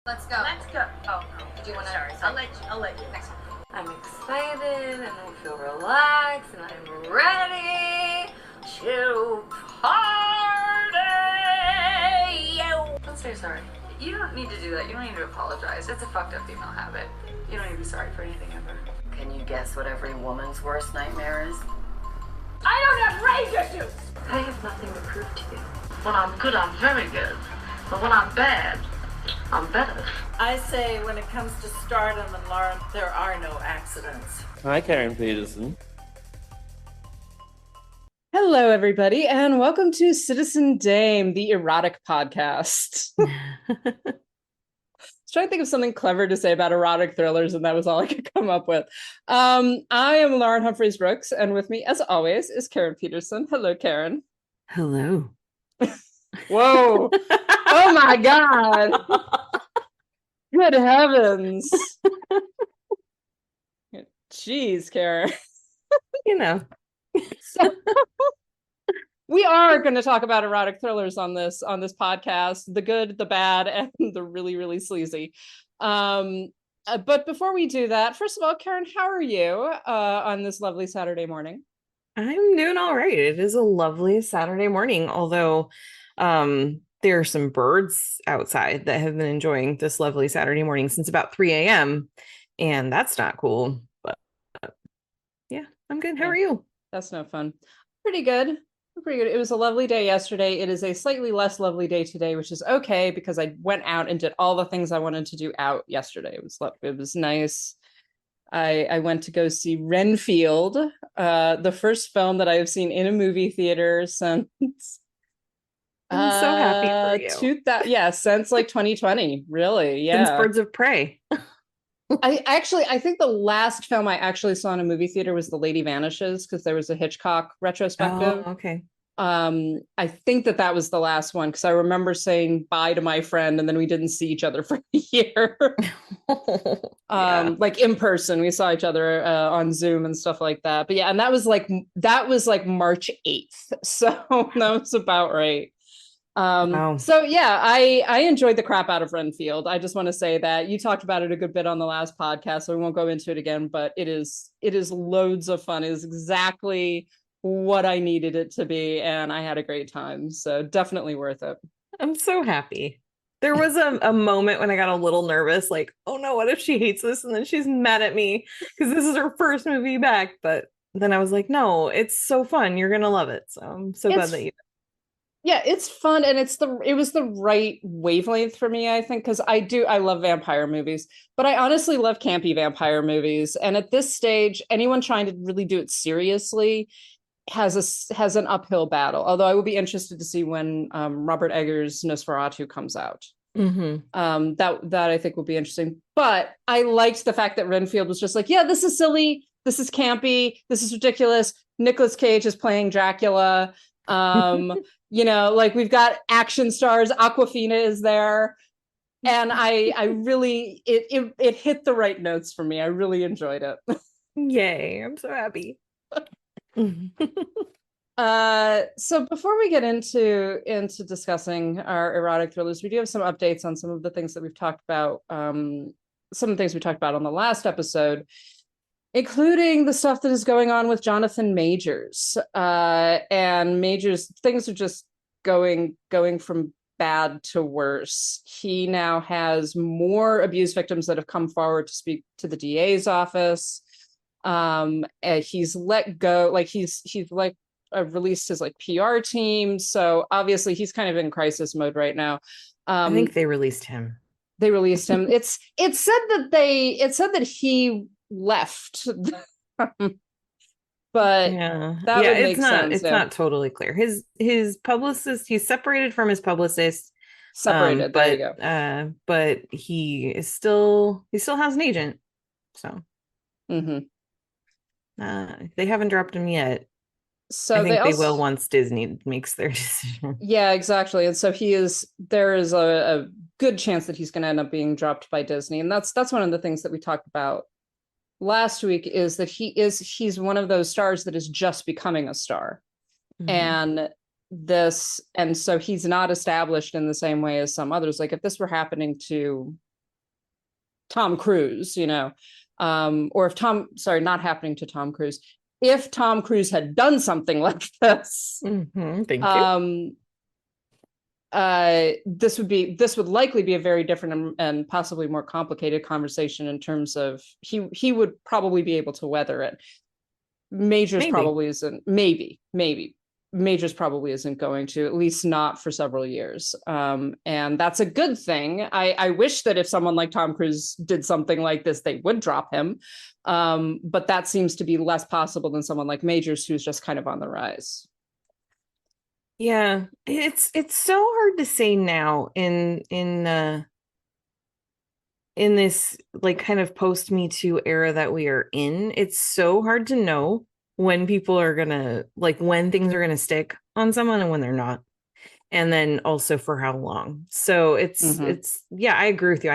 Let's go. Let's go. Oh, no. Do you want to? Sorry. I'll let you. Next one. I'm excited and I feel relaxed and I'm ready to party. Let's say sorry. You don't need to do that. You don't need to apologize. It's a fucked up female habit. You don't need to be sorry for anything ever. Can you guess what every woman's worst nightmare is? I don't have rage issues! I have nothing to prove to you. When I'm good, I'm very good. But when I'm bad, I'm better. I say when it comes to stardom and Lauren, there are no accidents. Hi, Karen Peterson. Hello, everybody, and welcome to Citizen Dame, the erotic podcast. I was trying to think of something clever to say about erotic thrillers, and that was all I could come up with. I am Lauren Humphreys Brooks, and with me, as always, is Karen Peterson. Hello, Karen. Hello. Whoa. Oh, my God. Good heavens. Jeez, Karen. You know. So, we are going to talk about erotic thrillers on this podcast, the good, the bad, and the really, really sleazy. But before we do that, first of all, Karen, how are you on this lovely Saturday morning? I'm doing all right. It is a lovely Saturday morning, although there are some birds outside that have been enjoying this lovely Saturday morning since about 3 a.m. And that's not cool. But yeah, I'm good. How are you? That's no fun. Pretty good. Pretty good. It was a lovely day yesterday. It is a slightly less lovely day today, which is okay because I went out and did all the things I wanted to do out yesterday. It was nice. I went to go see Renfield, the first film that I have seen in a movie theater since. I'm so happy for you. Since like 2020, really. Yeah. Since Birds of Prey. I think the last film I actually saw in a movie theater was The Lady Vanishes because there was a Hitchcock retrospective. Oh, okay. I think that was the last one because I remember saying bye to my friend and then we didn't see each other for a year. Like in person, we saw each other on Zoom and stuff like that. But yeah, and that was like March 8th. So that was about right. Wow. So yeah, I enjoyed the crap out of Renfield. I just want to say that you talked about it a good bit on the last podcast, so we won't go into it again, but it is loads of fun. It is exactly what I needed it to be, and I had a great time. So definitely worth it. I'm so happy. There was a moment when I got a little nervous, like, oh no, what if she hates this and then she's mad at me because this is her first movie back? But then I was like, no, it's so fun. You're gonna love it. So I'm so glad that you. Yeah, it's fun, and it was the right wavelength for me, I think, because I love vampire movies, but I honestly love campy vampire movies. And at this stage, anyone trying to really do it seriously has an uphill battle. Although I will be interested to see when Robert Eggers' Nosferatu comes out. Mm-hmm. That I think will be interesting. But I liked the fact that Renfield was just like, yeah, this is silly, this is campy, this is ridiculous. Nicolas Cage is playing Dracula. Like we've got action stars. Awkwafina is there, and I really it hit the right notes for me. I really enjoyed it. Yay! I'm so happy. So before we get into discussing our erotic thrillers, we do have some updates on some of the things that we've talked about. Some of the things we talked about on the last episode, including the stuff that is going on with Jonathan Majors. And Majors, things are just going from bad to worse. He now has more abuse victims that have come forward to speak to the DA's office. And he's let go, like he's released his like PR team. So obviously he's kind of in crisis mode right now. I think they released him. It said that he left. But yeah, that would make sense. It's not totally clear. His publicist, he's separated from his publicist. Separated, but, there you go. But he still has an agent. So they haven't dropped him yet. So I think they will once Disney makes their decision. Yeah, exactly. And so there is a good chance that he's going to end up being dropped by Disney. And that's one of the things that we talked about last week, is that he's one of those stars that is just becoming a star. And so he's not established in the same way as some others. Like if this were happening to Tom Cruise, or if not happening to Tom Cruise, if Tom Cruise had done something like this, Thank you. This would likely be a very different and possibly more complicated conversation in terms of he would probably be able to weather it. Majors probably isn't. Maybe Majors probably isn't going to, at least not for several years. And that's a good thing. I wish that if someone like Tom Cruise did something like this, they would drop him. But that seems to be less possible than someone like Majors, who's just kind of on the rise. Yeah, it's so hard to say now in this like kind of post Me Too era that we are in. It's so hard to know when people are gonna, like, when things are gonna stick on someone and when they're not, and then also for how long. So it's yeah, I agree with you.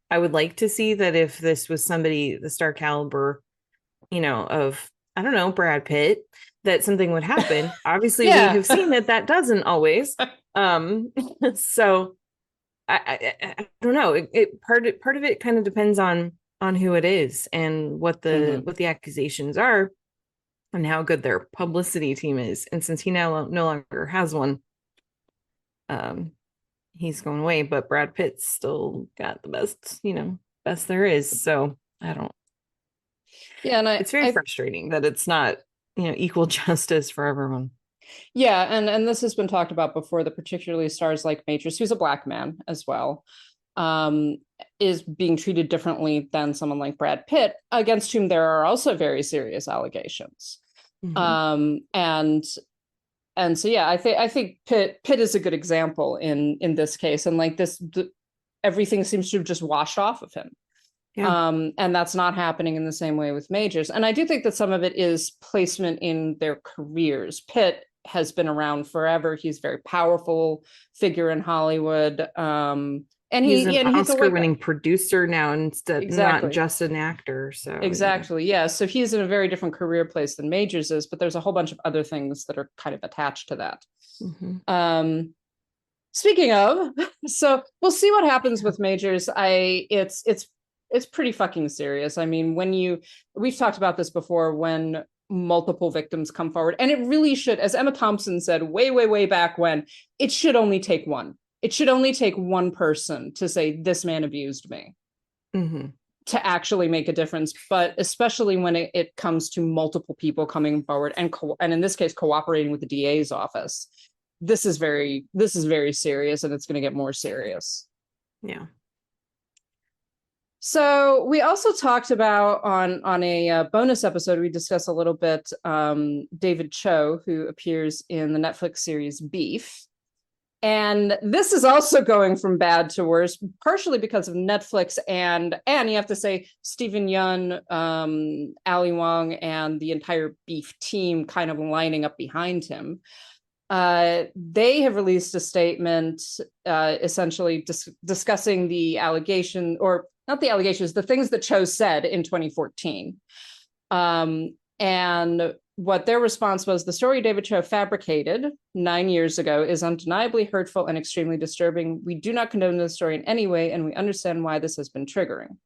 I would like to see that if this was somebody the star caliber, of, I don't know, Brad Pitt, that something would happen. Obviously, we have seen that doesn't always. So I don't know. Part of it kind of depends on who it is and what the accusations are and how good their publicity team is. And since he now no longer has one, he's going away. But Brad Pitt's still got the best there is. So I don't. Yeah, and it's very frustrating that it's not equal justice for everyone. Yeah, and this has been talked about before, that particularly stars like Majors, who's a Black man as well, is being treated differently than someone like Brad Pitt, against whom there are also very serious allegations. And so yeah, I think Pitt is a good example in this case, and like this, everything seems to have just washed off of him. Yeah. And that's not happening in the same way with Majors. And I do think that some of it is placement in their careers. Pitt has been around forever. He's a very powerful figure in Hollywood. And he's an Oscar-winning producer now, instead, not just an actor. So exactly, yeah. So he's in a very different career place than Majors is, but there's a whole bunch of other things that are kind of attached to that. Speaking of, so we'll see what happens with Majors. It's pretty fucking serious. I mean, we've talked about this before, when multiple victims come forward, and it really should, as Emma Thompson said way back when, it should only take one. It should only take one person to say, this man abused me, to actually make a difference. But especially when it comes to multiple people coming forward and in this case, cooperating with the DA's office, this is very serious, and it's going to get more serious. Yeah. So we also talked about on a bonus episode, we discussed a little bit David Cho, who appears in the Netflix series Beef. And this is also going from bad to worse, partially because of Netflix and you have to say Stephen Yun, Ali Wong, and the entire Beef team kind of lining up behind him. They have released a statement essentially discussing the allegation, or not the allegations, the things that Cho said in 2014. And what their response was: the story David Cho fabricated 9 years ago is undeniably hurtful and extremely disturbing. We do not condone this story in any way, and we understand why this has been triggering.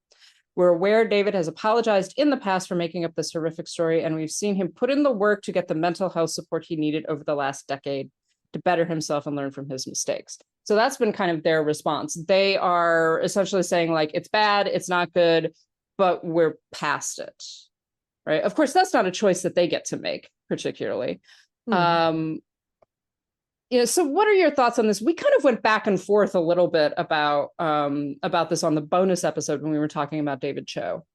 We're aware David has apologized in the past for making up this horrific story, and we've seen him put in the work to get the mental health support he needed over the last decade to better himself and learn from his mistakes. So that's been kind of their response. They are essentially saying, like, it's bad, it's not good, but we're past it, right? Of course, that's not a choice that they get to make, particularly. So what are your thoughts on this? We kind of went back and forth a little bit about this on the bonus episode when we were talking about David Cho.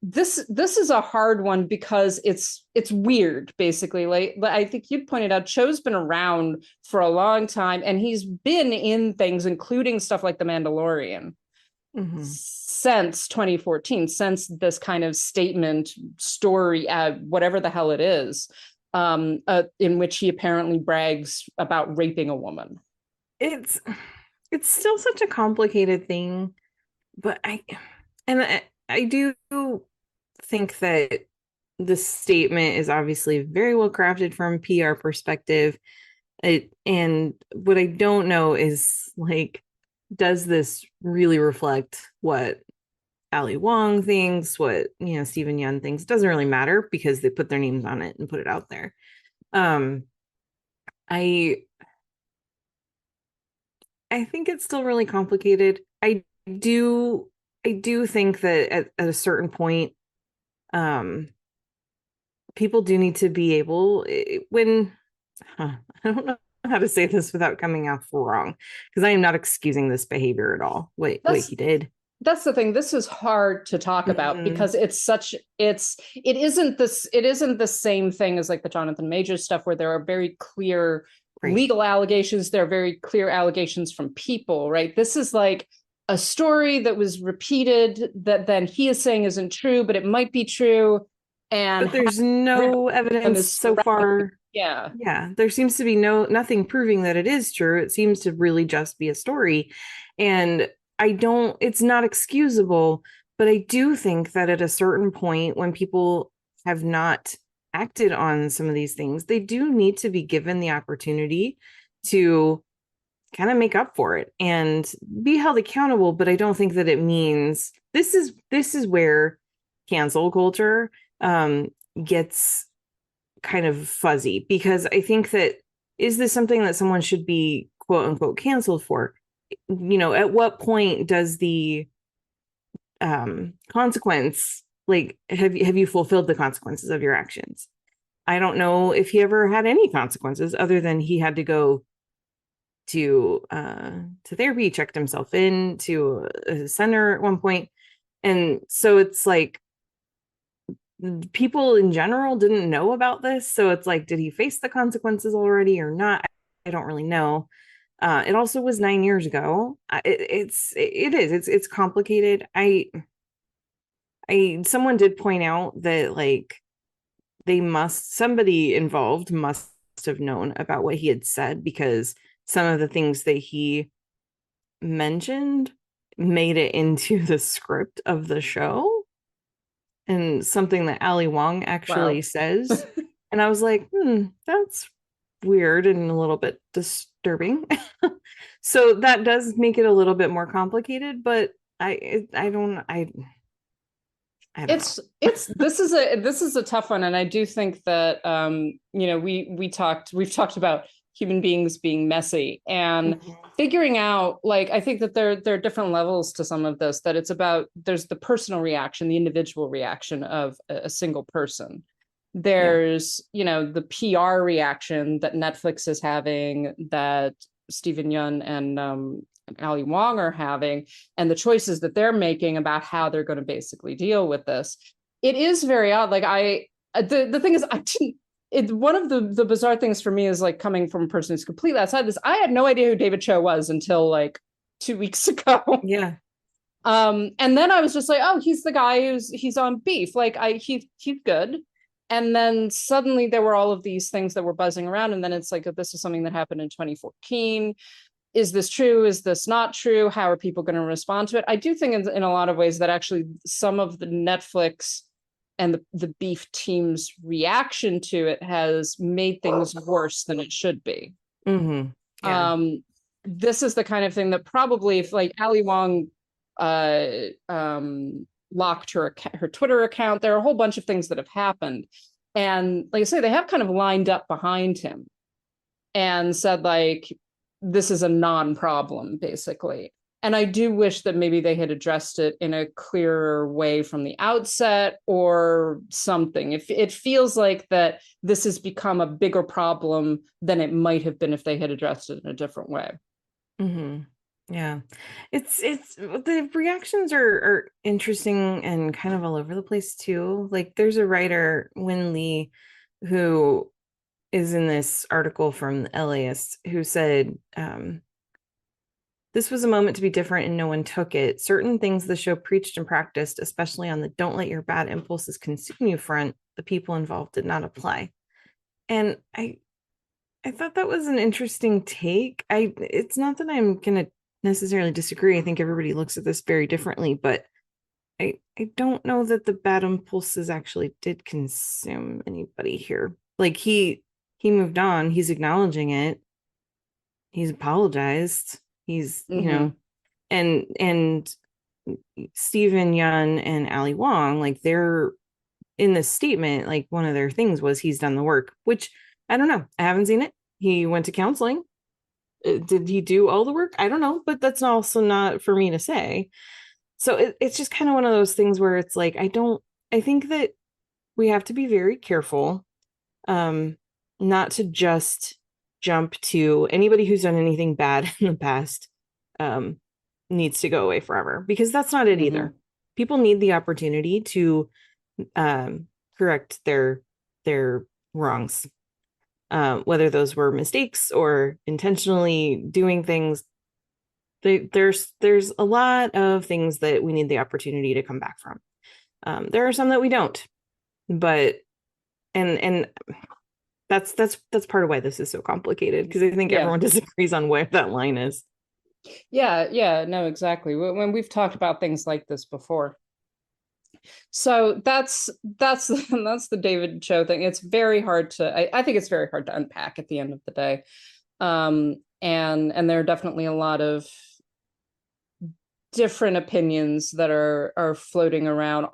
This is a hard one because it's weird, basically. Like I think you pointed out, Cho's been around for a long time, and he's been in things, including stuff like The Mandalorian, since 2014, since this kind of statement story, whatever the hell it is, in which he apparently brags about raping a woman. It's still such a complicated thing, but I do think that the statement is obviously very well crafted from a PR perspective. And what I don't know is, like, does this really reflect what Ali Wong thinks, what Stephen Yun thinks? It doesn't really matter because they put their names on it and put it out there. I think it's still really complicated. Do think that at a certain point, people do need to be able I don't know how to say this without coming out wrong, because I am not excusing this behavior at all. What he did. That's the thing. This is hard to talk about because it isn't the same thing as like the Jonathan Majors stuff where there are very clear legal allegations. There are very clear allegations from people, right? This is like a story that was repeated that then he is saying isn't true, but it might be true. But there's no evidence so far. Yeah. There seems to be nothing proving that it is true. It seems to really just be a story. And it's not excusable, but I do think that at a certain point when people have not acted on some of these things, they do need to be given the opportunity to kind of make up for it and be held accountable. But I don't think that it means this is where cancel culture gets kind of fuzzy, because I think that, is this something that someone should be quote unquote canceled for? At what point does the consequence, like, have you fulfilled the consequences of your actions? I don't know if he ever had any consequences other than he had to go to therapy, checked himself in to a center at one point. And so it's like people in general didn't know about this. So it's like, did he face the consequences already or not? I don't really know. It also was 9 years ago. It's complicated. Someone did point out that like somebody involved must have known about what he had said, because some of the things that he mentioned made it into the script of the show, and something that Ali Wong actually says. And I was like, that's weird and a little bit disturbing. So that does make it a little bit more complicated, but I don't know. This is a tough one, and I do think that we've talked about human beings being messy and figuring out, like, I think that there are different levels to some of this, that it's about, there's the personal reaction, the individual reaction of a single person. There's the PR reaction that Netflix is having, that Stephen Yun and Ali Wong are having, and the choices that they're making about how they're going to basically deal with this. It is very odd. Like the thing is, one of the bizarre things for me is, like, coming from a person who's completely outside this, I had no idea who David Cho was until like 2 weeks ago. Yeah. And then I was just like, oh, he's the guy he's on Beef. Like he's good. And then suddenly there were all of these things that were buzzing around. And then it's like, this is something that happened in 2014. Is this true? Is this not true? How are people going to respond to it? I do think in a lot of ways that actually some of the Netflix and the Beef team's reaction to it has made things worse than it should be. Yeah. This is the kind of thing that probably, if like Ali Wong locked her Twitter account, there are a whole bunch of things that have happened. And like I say, they have kind of lined up behind him and said, like, this is a non-problem, basically. And I do wish that maybe they had addressed it in a clearer way from the outset or something. It feels like that this has become a bigger problem than it might have been if they had addressed it in a different way. Yeah, it's the reactions are interesting and kind of all over the place too. Like, there's a writer, Win Lee, who is in this article from the LAist, who said, this was a moment to be different and no one took it. Certain things the show preached and practiced, especially on the don't let your bad impulses consume you front, the people involved did not apply. And I thought that was an interesting take. It's not that I'm going to necessarily disagree. I think everybody looks at this very differently, but I don't know that the bad impulses actually did consume anybody here. Like, he moved on. He's acknowledging it. He's apologized. He's, and Stephen Yun and Ali Wong, like, they're in this statement, like, one of their things was he's done the work, which I don't know. I haven't seen it. He went to counseling. Did he do all the work? I don't know, but that's also not for me to say. So it's just kind of one of those things where it's like, I think that we have to be very careful, not to just jump to anybody who's done anything bad in the past, needs to go away forever, because that's not it either. People need the opportunity to correct their wrongs, whether those were mistakes or intentionally doing things. There's a lot of things that we need the opportunity to come back from. There are some that we don't, but and that's part of why this is so complicated, because I think everyone disagrees on where that line is. Yeah, no, exactly. When we've talked about things like this before. So that's the David Cho thing. It's very hard to, I think it's very hard to unpack at the end of the day. And there are definitely a lot of different opinions that are floating around,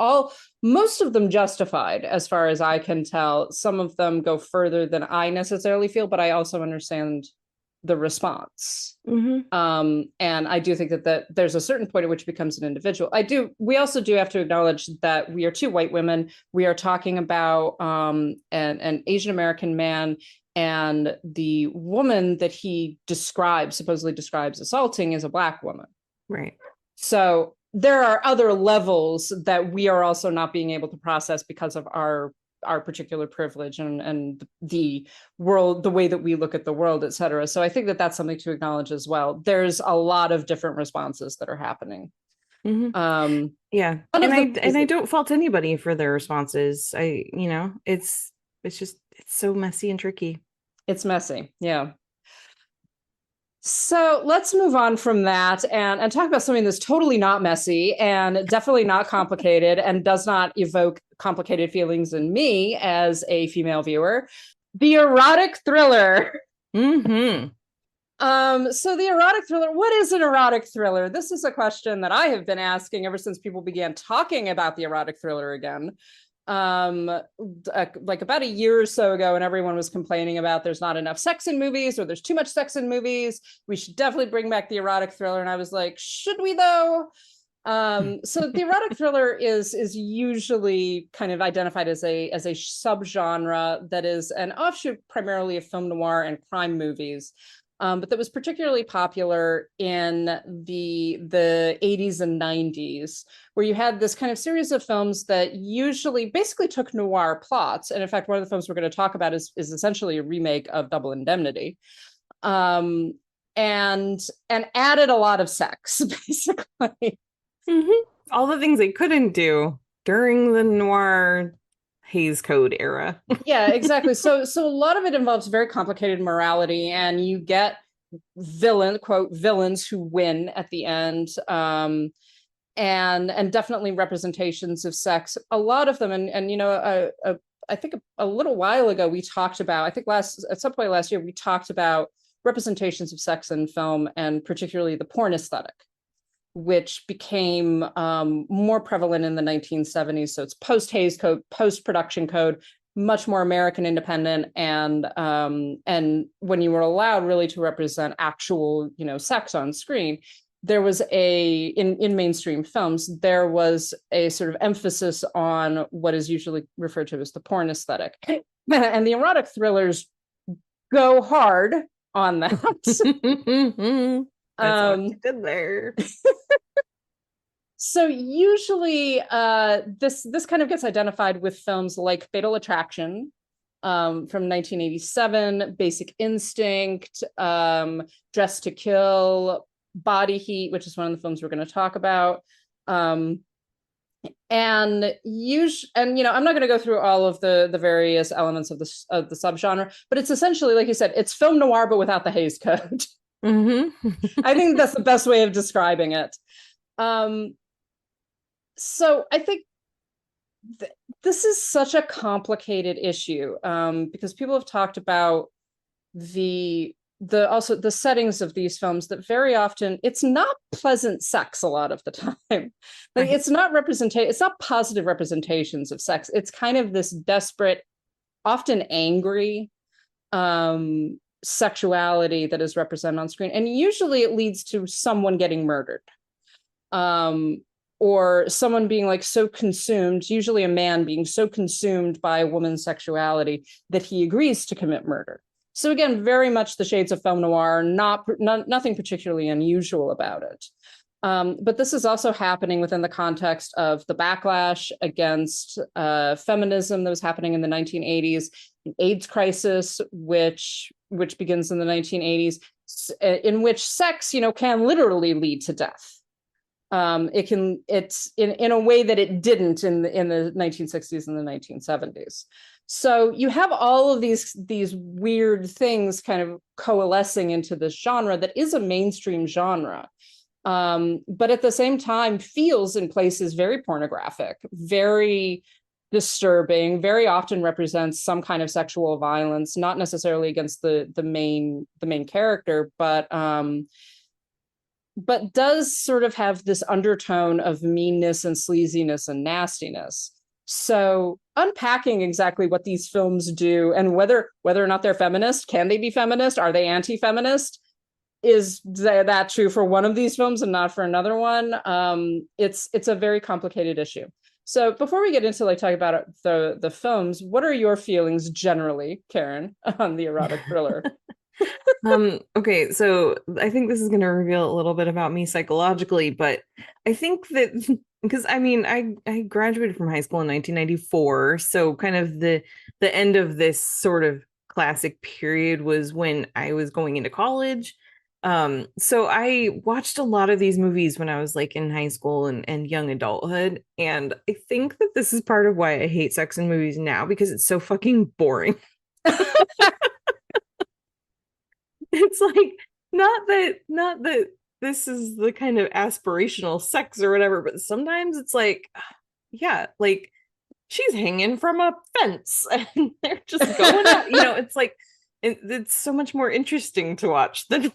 most of them justified as far as I can tell. Some of them go further than I necessarily feel, but I also understand the response. And I do think that there's a certain point at which it becomes an individual. We also do have to acknowledge that we are two white women. We are talking about an Asian American man, and the woman that he supposedly describes assaulting, is a Black woman. Right. So there are other levels that we are also not being able to process because of our particular privilege and the world, the way that we look at the world, et cetera. So I think that that's something to acknowledge as well. There's a lot of different responses that are happening. Yeah. And I don't fault anybody for their responses. It's so messy and tricky. It's messy. Yeah. So let's move on from that and talk about something that's totally not messy and definitely not complicated and does not evoke complicated feelings in me as a female viewer. The erotic thriller. So the erotic thriller, what is an erotic thriller? This is a question that I have been asking ever since people began talking about the erotic thriller again. Like about a year or so ago, and everyone was complaining about there's not enough sex in movies, or there's too much sex in movies. We should definitely bring back the erotic thriller. And I was like, should we though? So the erotic thriller is usually kind of identified as a subgenre that is an offshoot primarily of film noir and crime movies. But that was particularly popular in the 80s and 90s, where you had this kind of series of films that usually basically took noir plots. And in fact, one of the films we're going to talk about is essentially a remake of Double Indemnity, and added a lot of sex, basically. All the things they couldn't do during the noir Hays Code era. Yeah, exactly. So a lot of it involves very complicated morality, and you get villains who win at the end, and definitely representations of sex. A lot of them, and I think a little while ago we talked about, I think at some point last year we talked about representations of sex in film, and particularly the porn aesthetic, which became more prevalent in the 1970s. So it's post-Hays Code, post-production code, much more American independent. And when you were allowed really to represent actual, sex on screen, there was in mainstream films, there was a sort of emphasis on what is usually referred to as the porn aesthetic. And the erotic thrillers go hard on that. That's what you did there. So usually this kind of gets identified with films like Fatal Attraction from 1987, Basic Instinct, Dress to Kill, Body Heat, which is one of the films we're going to talk about. And I'm not going to go through all of the various elements of the subgenre, but it's essentially, like you said, it's film noir but without the Hays Code. I think that's the best way of describing it. So I think this is such a complicated issue, because people have talked about the also the settings of these films, that very often it's not pleasant sex a lot of the time. Like Right. it's not positive representations of sex. It's kind of this desperate, often angry sexuality that is represented on screen, and usually it leads to someone getting murdered, or someone being like so consumed, usually a man being so consumed by a woman's sexuality that he agrees to commit murder. So again, very much the shades of film noir, nothing particularly unusual about it. But this is also happening within the context of the backlash against feminism that was happening in the 1980s, an AIDS crisis, which begins in the 1980s, in which sex, can literally lead to death. It's in a way that it didn't in the 1960s and the 1970s. So you have all of these weird things kind of coalescing into this genre that is a mainstream genre, but at the same time feels in places very pornographic, very disturbing, very often represents some kind of sexual violence, not necessarily against the main character, but does sort of have this undertone of meanness and sleaziness and nastiness. So unpacking exactly what these films do and whether or not they're feminist, can they be feminist? Are they anti-feminist? Is that true for one of these films and not for another one? It's a very complicated issue. So before we get into talking about the films, what are your feelings generally, Karen, on the erotic thriller? Okay, so I think this is going to reveal a little bit about me psychologically, but I think that because I graduated from high school in 1994, so kind of the end of this sort of classic period was when I was going into college. So I watched a lot of these movies when I was like in high school and young adulthood, and I think that this is part of why I hate sex in movies now, because it's so fucking boring. It's like not that this is the kind of aspirational sex or whatever, but sometimes it's like, yeah, like she's hanging from a fence and they're just going out, it's like it's so much more interesting to watch than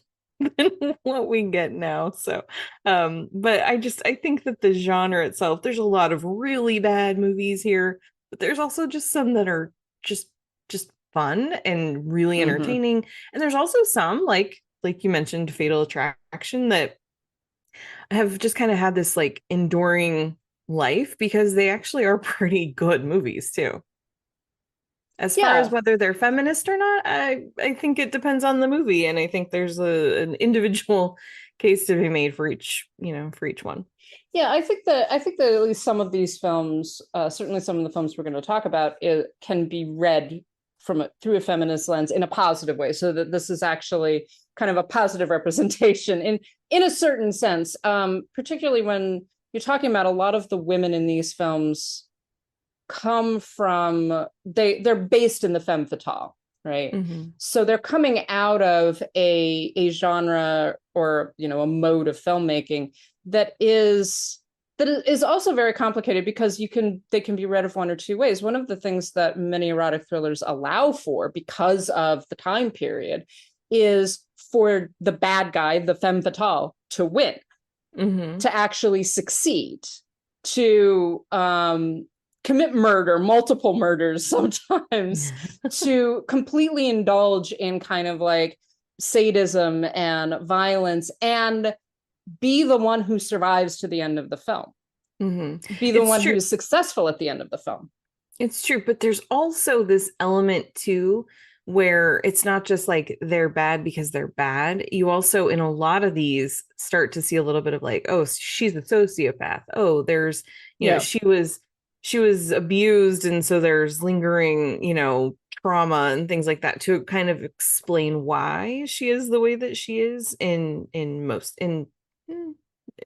what we get now. So but I think that the genre itself, there's a lot of really bad movies here, but there's also just some that are just fun and really entertaining. And there's also some like you mentioned, Fatal Attraction, that have just kind of had this like enduring life because they actually are pretty good movies too. As far as whether they're feminist or not, I think it depends on the movie, and I think there's an individual case to be made for each one. Yeah, I think that at least some of these films, certainly some of the films we're going to talk about, it can be read through a feminist lens in a positive way, so that this is actually kind of a positive representation in a certain sense, particularly when you're talking about a lot of the women in these films come from, they're based in the femme fatale, right? Mm-hmm. So they're coming out of a genre or a mode of filmmaking that is also very complicated, because they can be read of one or two ways. One of the things that many erotic thrillers allow for, because of the time period, is for the bad guy, the femme fatale, to win, to actually succeed, to commit murder, multiple murders sometimes, to completely indulge in kind of like sadism and violence, and be the one who survives to the end of the film. Be the one who's successful at the end of the film. It's true, but there's also this element too where it's not just like they're bad because they're bad. You also, in a lot of these, start to see a little bit of like, oh, she's a sociopath. Oh, there's, she was abused, and so there's lingering, trauma and things like that to kind of explain why she is the way that she is in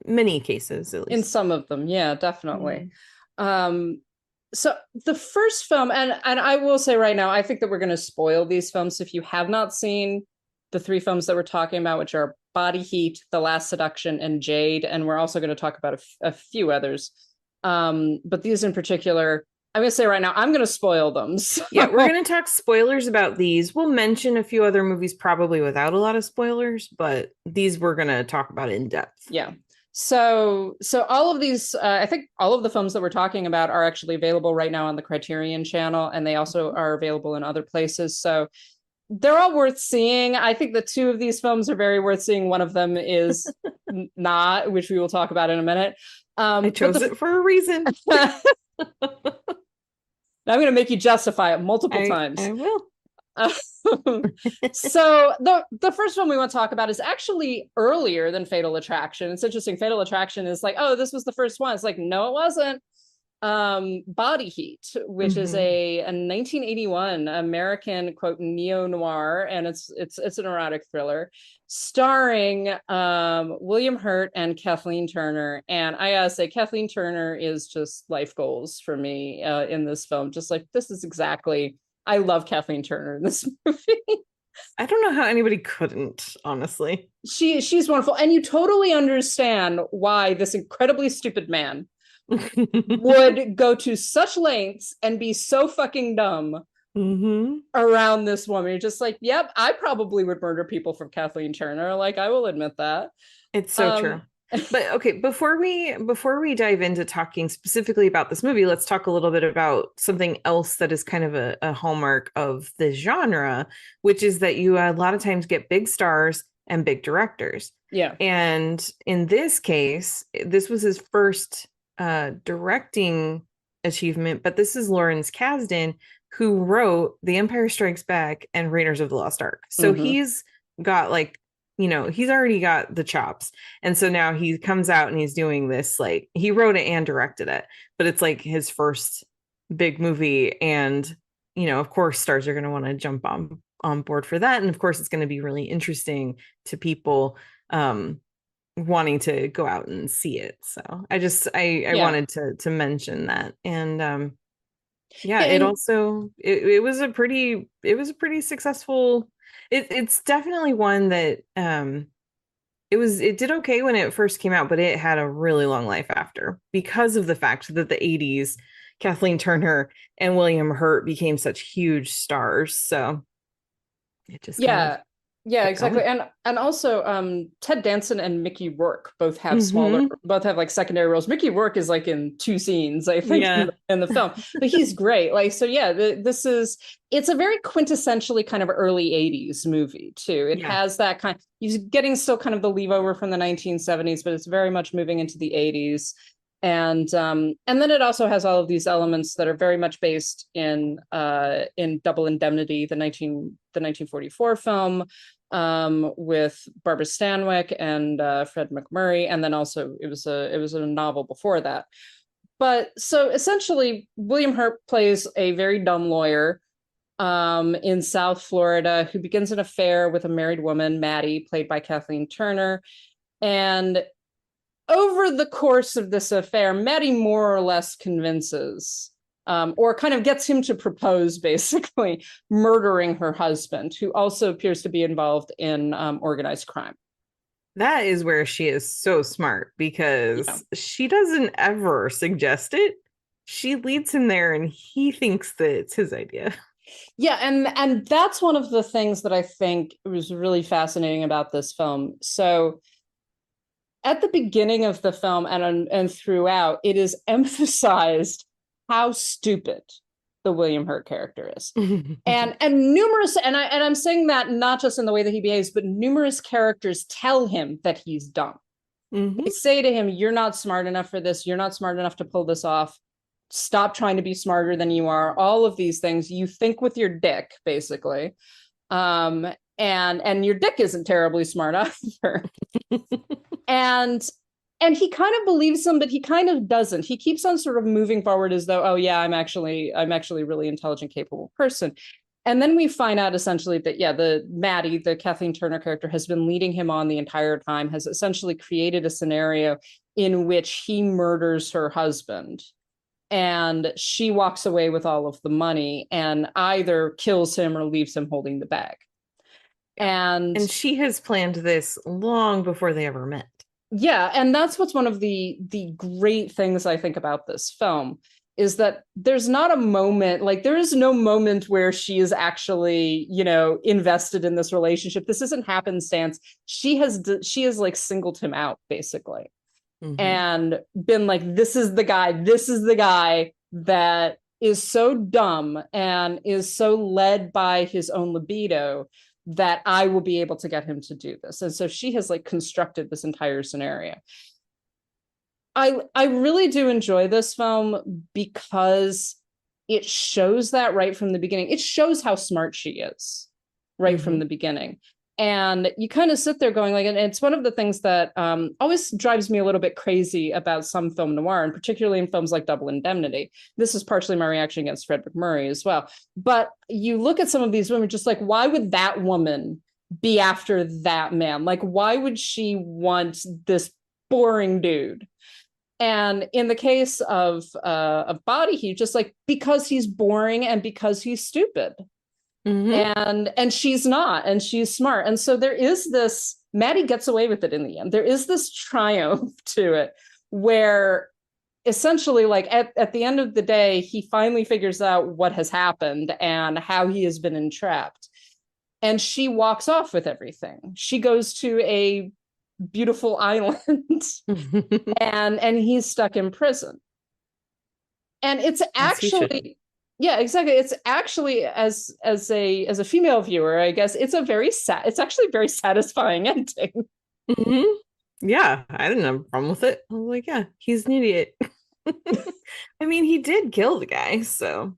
many cases, at least. In some of them, yeah, definitely. So the first film, and I will say right now, I think that we're going to spoil these films if you have not seen the three films that we're talking about, which are Body Heat, The Last Seduction, and Jade. And we're also going to talk about a few others. But these in particular, I'm gonna say right now, I'm gonna spoil them. So. Yeah, we're gonna talk spoilers about these. We'll mention a few other movies probably without a lot of spoilers, but these we're gonna talk about in depth. Yeah. So all of these, I think all of the films that we're talking about are actually available right now on the Criterion channel, and they also are available in other places. So they're all worth seeing. I think the two of these films are very worth seeing. One of them is not, which we will talk about in a minute. I chose it for a reason. I'm going to make you justify it multiple times. I will. So the first one we want to talk about is actually earlier than Fatal Attraction. It's interesting. Fatal Attraction is like, oh, this was the first one. It's like, no, it wasn't. Body Heat, which is a 1981 American quote neo-noir, and it's an erotic thriller starring William Hurt and Kathleen Turner. And I gotta say, Kathleen Turner is just life goals for me in this film. Just like, this is exactly, I love Kathleen Turner in this movie. I don't know how anybody couldn't, honestly. She's wonderful, and you totally understand why this incredibly stupid man would go to such lengths and be so fucking dumb around this woman. You're just like, yep, I probably would murder people for Kathleen Turner. Like, I will admit that. It's so true. But okay, before we dive into talking specifically about this movie, let's talk a little bit about something else that is kind of a hallmark of the genre, which is that you a lot of times get big stars and big directors. Yeah. And in this case, this was his first directing achievement, but this is Lawrence Kasdan, who wrote The Empire Strikes Back and Raiders of the Lost Ark. So he's got like, he's already got the chops. And so now he comes out and he's doing this, like, he wrote it and directed it, but it's like his first big movie. And, of course, stars are going to want to jump on board for that. And of course, it's going to be really interesting to people wanting to go out and see it. So I wanted to mention that. And it also it was a pretty successful, it's definitely one that it did okay when it first came out, but it had a really long life after, because of the fact that the 80s Kathleen Turner and William Hurt became such huge stars. So it just yeah, exactly. And also Ted Danson and Mickey Rourke both have both have like secondary roles. Mickey Rourke is like in 2 scenes, I think, in the film, but he's great. Like, so yeah, it's a very quintessentially kind of early 80s movie too. It has that kind, he's getting still kind of the leave over from the 1970s, but it's very much moving into the 80s. And then it also has all of these elements that are very much based in Double Indemnity, the 1944 film, with Barbara Stanwyck and Fred McMurray, and then also it was a novel before that. But so essentially, William Hurt plays a very dumb lawyer in South Florida who begins an affair with a married woman, Maddie, played by Kathleen Turner, and over the course of this affair, Maddie more or less convinces, or kind of gets him to propose, basically, murdering her husband, who also appears to be involved in organized crime. That is where she is so smart, because she doesn't ever suggest it. She leads him there and he thinks that it's his idea. Yeah, and that's one of the things that I think was really fascinating about this film. So at the beginning of the film and throughout, it is emphasized how stupid the William Hurt character is. and numerous, and I'm saying that not just in the way that he behaves, but numerous characters tell him that he's dumb. They say to him, you're not smart enough for this. You're not smart enough to pull this off. Stop trying to be smarter than you are. All of these things. You think with your dick, basically. And your dick isn't terribly smart either. And he kind of believes him, but he kind of doesn't. He keeps on sort of moving forward as though, oh yeah, I'm actually a really intelligent, capable person. And then we find out essentially that, the Maddie, the Kathleen Turner character, has been leading him on the entire time, has essentially created a scenario in which he murders her husband. And she walks away with all of the money and either kills him or leaves him holding the bag. And she has planned this long before they ever met. Yeah, and that's what's one of the great things I think about this film, is that there's not a moment, like there is no moment where she is actually, you know, invested in this relationship. This isn't happenstance. She has like singled him out basically, and been like, this is the guy that is so dumb and is so led by his own libido that I will be able to get him to do this. And so she has like constructed this entire scenario. I really do enjoy this film because it shows that right from the beginning. It shows how smart she is right from the beginning. And you kind of sit there going like, and it's one of the things that always drives me a little bit crazy about some film noir, and particularly in films like Double Indemnity. This is partially my reaction against Fred McMurray as well. But you look at some of these women, just like, why would that woman be after that man? Like, why would she want this boring dude? And in the case of Body Heat, just like, because he's boring and because he's stupid. And she's not, and she's smart. And so there is this, Maddie gets away with it in the end. There is this triumph to it where essentially, like at the end of the day, he finally figures out what has happened and how he has been entrapped. And she walks off with everything. She goes to a beautiful island and he's stuck in prison. And it's actually, yeah, exactly. It's actually, as a female viewer, I guess it's actually a very satisfying ending. Yeah, I didn't have a problem with it. I was like, yeah, he's an idiot. I mean, he did kill the guy, so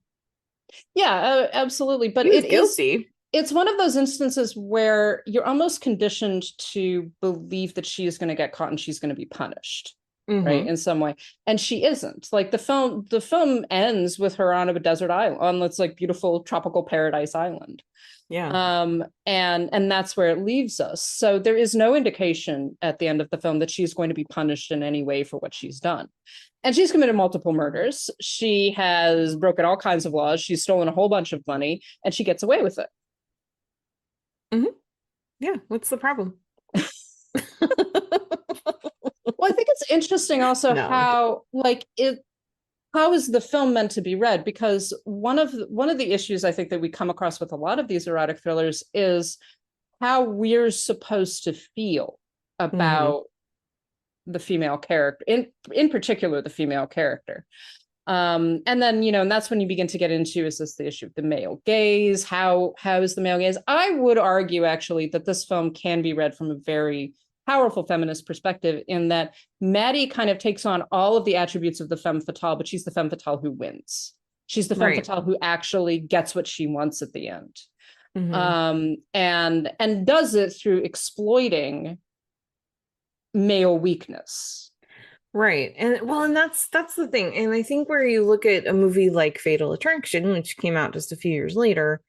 yeah, absolutely. But he was guilty. It's one of those instances where you're almost conditioned to believe that she is going to get caught and she's going to be punished, right, in some way. And she isn't. Like the film ends with her on a desert island, on this like beautiful tropical paradise island. Yeah. And that's where it leaves us. So there is no indication at the end of the film that she's going to be punished in any way for what she's done. And she's committed multiple murders. She has broken all kinds of laws. She's stolen a whole bunch of money, and she gets away with it. Yeah, what's the problem? Well, I think it's interesting also how is the film meant to be read? Because one of the issues I think that we come across with a lot of these erotic thrillers is how we're supposed to feel about the female character, in particular the female character. And then, you know, and that's when you begin to get into, is this the issue of the male gaze? How is the male gaze? I would argue actually that this film can be read from a very powerful feminist perspective, in that Maddie kind of takes on all of the attributes of the femme fatale, but she's the femme fatale who wins. She's the femme fatale who actually gets what she wants at the end. And does it through exploiting male weakness. Right. And well, and that's the thing. And I think where you look at a movie like Fatal Attraction, which came out just a few years later,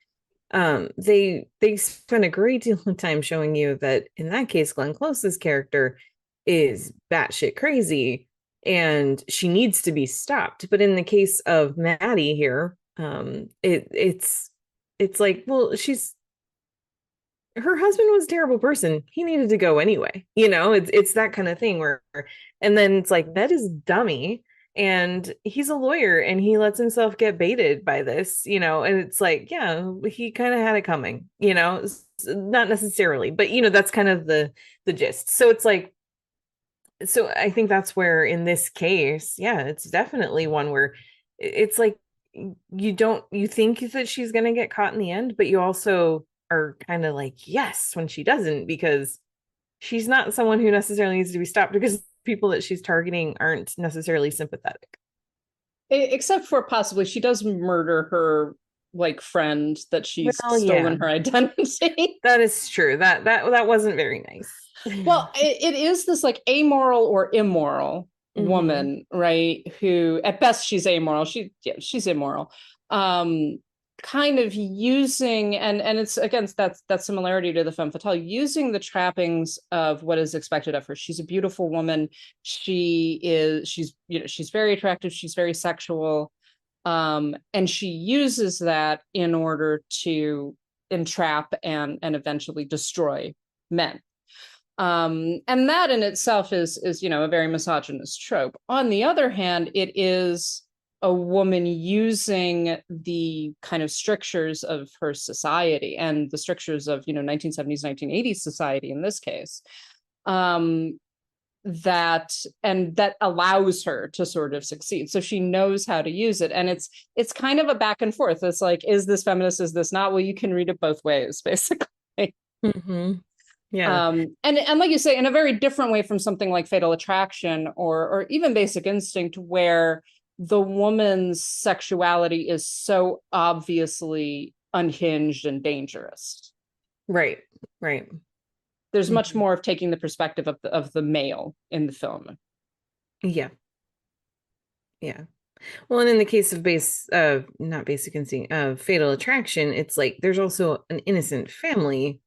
they spent a great deal of time showing you that in that case, Glenn Close's character is batshit crazy and she needs to be stopped. But in the case of Maddie here, it's like, well, her husband was a terrible person. He needed to go anyway. You know, it's that kind of thing where, and then it's like, that is dummy. And he's a lawyer and he lets himself get baited by this, you know, and it's like, yeah, he kind of had it coming, you know, not necessarily, but you know, that's kind of the gist. So it's like, so I think that's where in this case, yeah, it's definitely one where it's like, you think that she's going to get caught in the end, but you also are kind of like, yes, when she doesn't, because she's not someone who necessarily needs to be stopped, because people that she's targeting aren't necessarily sympathetic. Except for possibly she does murder her like friend that she's stolen her identity. That is true. That wasn't very nice. Well, it is this like amoral or immoral woman, right? Who at best she's amoral. She's immoral. Kind of using, and it's again that similarity to the femme fatale, using the trappings of what is expected of her. She's a beautiful woman. She's very attractive. She's very sexual, and she uses that in order to entrap and eventually destroy men. And that in itself is a very misogynist trope. On the other hand, it is a woman using the kind of strictures of her society and the strictures of, 1970s, 1980s society in this case, that allows her to sort of succeed. So she knows how to use it. And it's kind of a back and forth. It's like, is this feminist? Is this not? Well, you can read it both ways, basically. Mm-hmm. Yeah. And like you say, in a very different way from something like Fatal Attraction or even Basic Instinct, where the woman's sexuality is so obviously unhinged and dangerous. Right. There's much more of taking the perspective of the male in the film. Yeah. Well, and in the case of not Basic Instinct, Fatal Attraction, it's like there's also an innocent family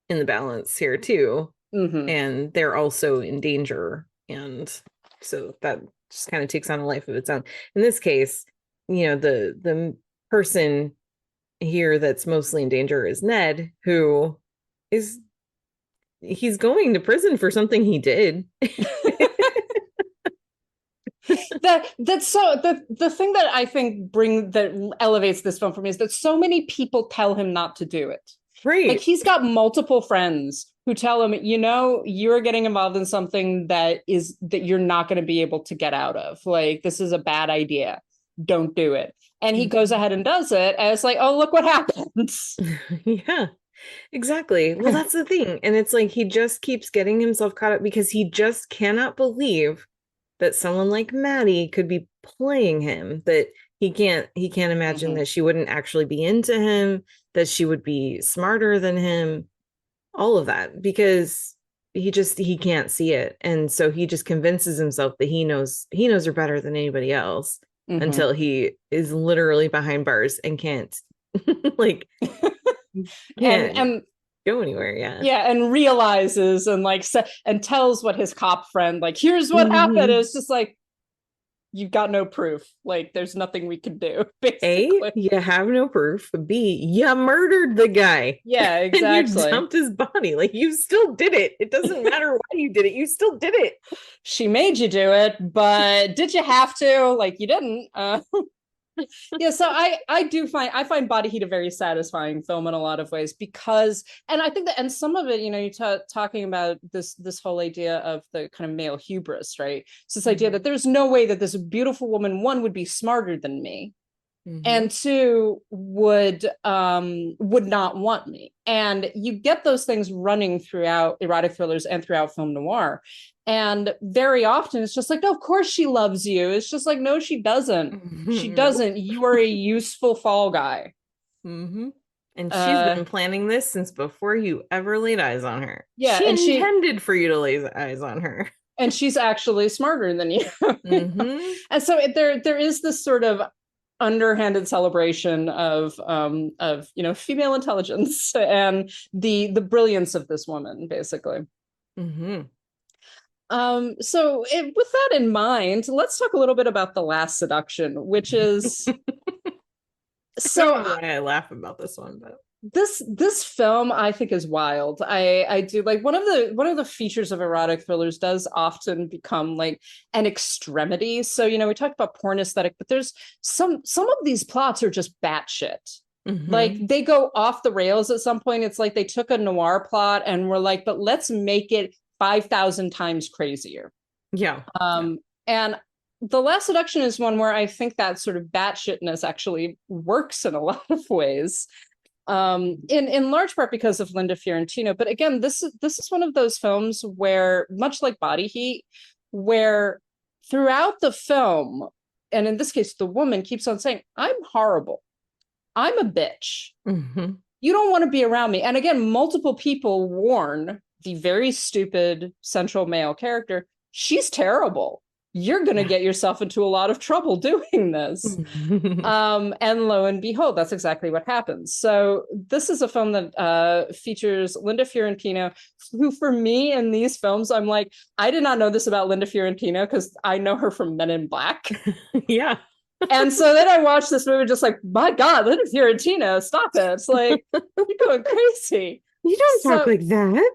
in the balance here too, and they're also in danger, and so that just kind of takes on a life of its own. In this case, the person here that's mostly in danger is Ned, who he's going to prison for something he did. That's so the thing that I think that elevates this film for me is that so many people tell him not to do it. Right. Like he's got multiple friends who tell him, you're getting involved in something that you're not going to be able to get out of. Like, this is a bad idea. Don't do it. And he goes ahead and does it. And it's like, oh, look what happens. Yeah, exactly. Well, that's the thing. And it's like, he just keeps getting himself caught up because he just cannot believe that someone like Maddie could be playing him, that he can't imagine that she wouldn't actually be into him, that she would be smarter than him, all of that, because he can't see it. And so he just convinces himself that he knows her better than anybody else until he is literally behind bars and can't and go anywhere. And realizes and tells what his cop friend, like, here's what happened. It's just like, you've got no proof. Like, there's nothing we can do, basically. A, you have no proof. B, you murdered the guy. Yeah, exactly. And you dumped his body. Like, you still did it. It doesn't matter why you did it. You still did it. She made you do it, but did you have to? Like, you didn't. Yeah, so I find Body Heat a very satisfying film in a lot of ways because, and I think that, and some of it, you're talking about this whole idea of the kind of male hubris, right? So this idea that there's no way that this beautiful woman, one, would be smarter than me, and two, would not want me. And you get those things running throughout erotic thrillers and throughout film noir. And very often it's just like, no, of course she loves you. It's just like, no, she doesn't. She doesn't. You are a useful fall guy. And she's been planning this since before you ever laid eyes on her. Yeah. She intended for you to lay eyes on her. And she's actually smarter than you. And so there is this sort of underhanded celebration of female intelligence and the brilliance of this woman, basically. So with that in mind, let's talk a little bit about The Last Seduction, which is so I laugh about this one, but this film I think is wild. I do like one of the features of erotic thrillers does often become like an extremity. So we talked about porn aesthetic, but there's some of these plots are just batshit. Like they go off the rails at some point. It's like they took a noir plot and were like, but let's make it 5,000 times crazier. And The Last Seduction is one where I think that sort of batshitness actually works in a lot of ways, in large part because of Linda Fiorentino. But again, this is one of those films where, much like Body Heat, where throughout the film, and in this case, the woman keeps on saying, I'm horrible. I'm a bitch. You don't want to be around me. And again, multiple people warn the very stupid central male character, she's terrible. You're going to get yourself into a lot of trouble doing this. And lo and behold, that's exactly what happens. So this is a film that features Linda Fiorentino, who for me in these films, I'm like, I did not know this about Linda Fiorentino because I know her from Men in Black. And so then I watched this movie just like, my God, Linda Fiorentino, stop it. It's like, you're going crazy. You don't talk like that.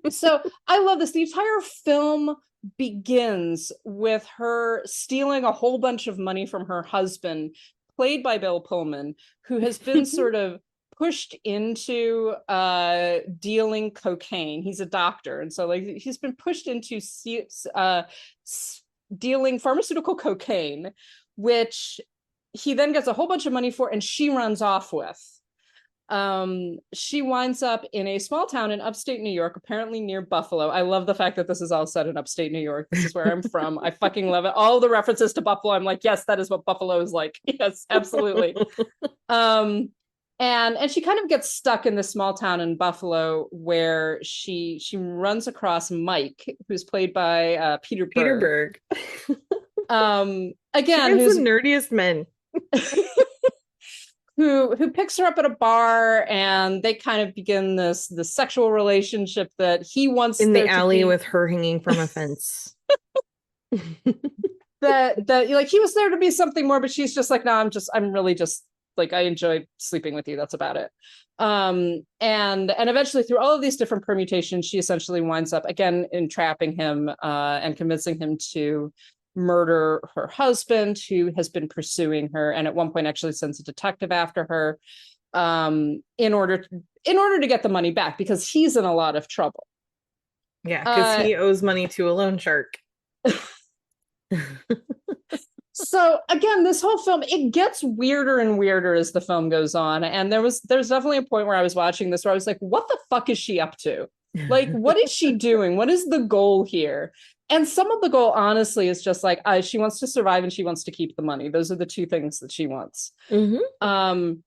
So I love this. The entire film begins with her stealing a whole bunch of money from her husband, played by Bill Pullman, who has been sort of pushed into dealing cocaine. He's a doctor, and so like he's been pushed into dealing pharmaceutical cocaine, which he then gets a whole bunch of money for, and she runs off with. She winds up in a small town in upstate New York, apparently near Buffalo. I love the fact that this is all set in upstate New York. This is where I'm from. I fucking love it. All the references to Buffalo, I'm like, yes, that is what Buffalo is like. Yes, absolutely. And she kind of gets stuck in this small town in Buffalo where she runs across Mike, who's played by Peter Berg. Again, who's the nerdiest men. who picks her up at a bar, and they kind of begin this sexual relationship that he wants in the alley with her hanging from a fence. that like he was there to be something more, but she's just like, no, I'm really just like, I enjoy sleeping with you. That's about it. And eventually, through all of these different permutations, she essentially winds up again entrapping him and convincing him to murder her husband, who has been pursuing her, and at one point actually sends a detective after her in order to get the money back, because he's in a lot of trouble. Yeah, because he owes money to a loan shark. So again, this whole film, it gets weirder and weirder as the film goes on. And there's definitely a point where I was watching this where I was like, what the fuck is she up to? Like, what is she doing? What is the goal here? And some of the goal, honestly, is just like, she wants to survive and she wants to keep the money. Those are the two things that she wants. And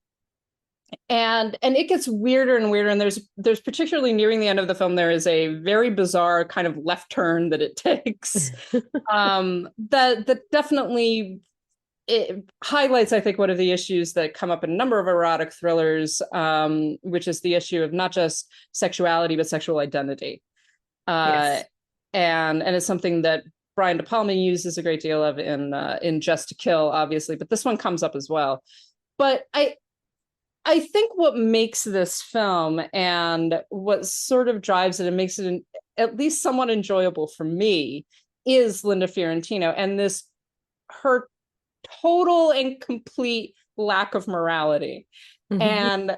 it gets weirder and weirder. And there's particularly nearing the end of the film, there is a very bizarre kind of left turn that it takes. That definitely it highlights, I think, one of the issues that come up in a number of erotic thrillers, which is the issue of not just sexuality, but sexual identity. Yes. And it's something that Brian De Palma uses a great deal of in Just to Kill, obviously, but this one comes up as well. But I think what makes this film and what sort of drives it and makes it at least somewhat enjoyable for me is Linda Fiorentino and her total and complete lack of morality. And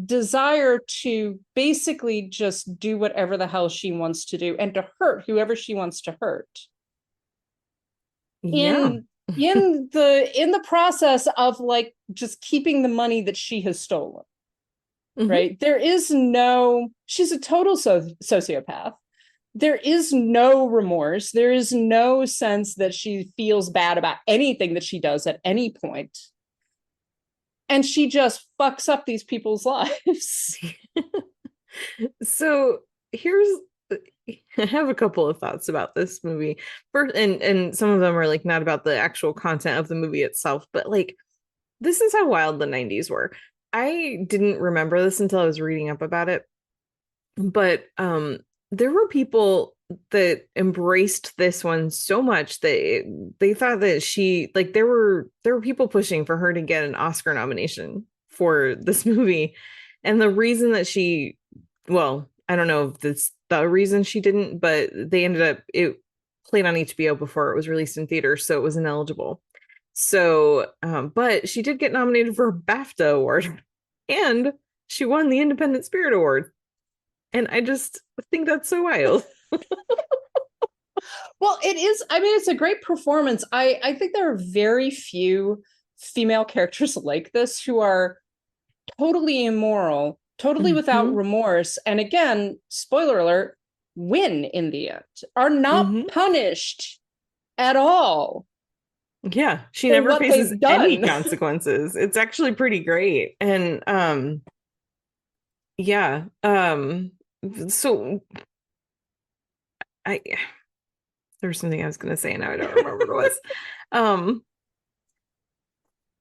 desire to basically just do whatever the hell she wants to do and to hurt whoever she wants to hurt. In the process of like just keeping the money that she has stolen. Right? She's a total sociopath. There is no remorse. There is no sense that she feels bad about anything that she does at any point. And she just fucks up these people's lives. So I have a couple of thoughts about this movie. First, and some of them are like not about the actual content of the movie itself, but like this is how wild the 90s were. I didn't remember this until I was reading up about it. But there were people that embraced this one so much that they thought that she, like, there were people pushing for her to get an Oscar nomination for this movie. And the reason that I don't know if that's the reason she didn't, but they ended up, it played on HBO before it was released in theaters, so it was ineligible. So, but she did get nominated for a BAFTA award, and she won the Independent Spirit Award. And I just think that's so wild. Well, it is. I mean, it's a great performance. I think there are very few female characters like this who are totally immoral, totally without remorse. And again, spoiler alert, win in the end, are not punished at all. Yeah, she never faces any consequences. It's actually pretty great. And so there's something I was going to say and now I don't remember what it was.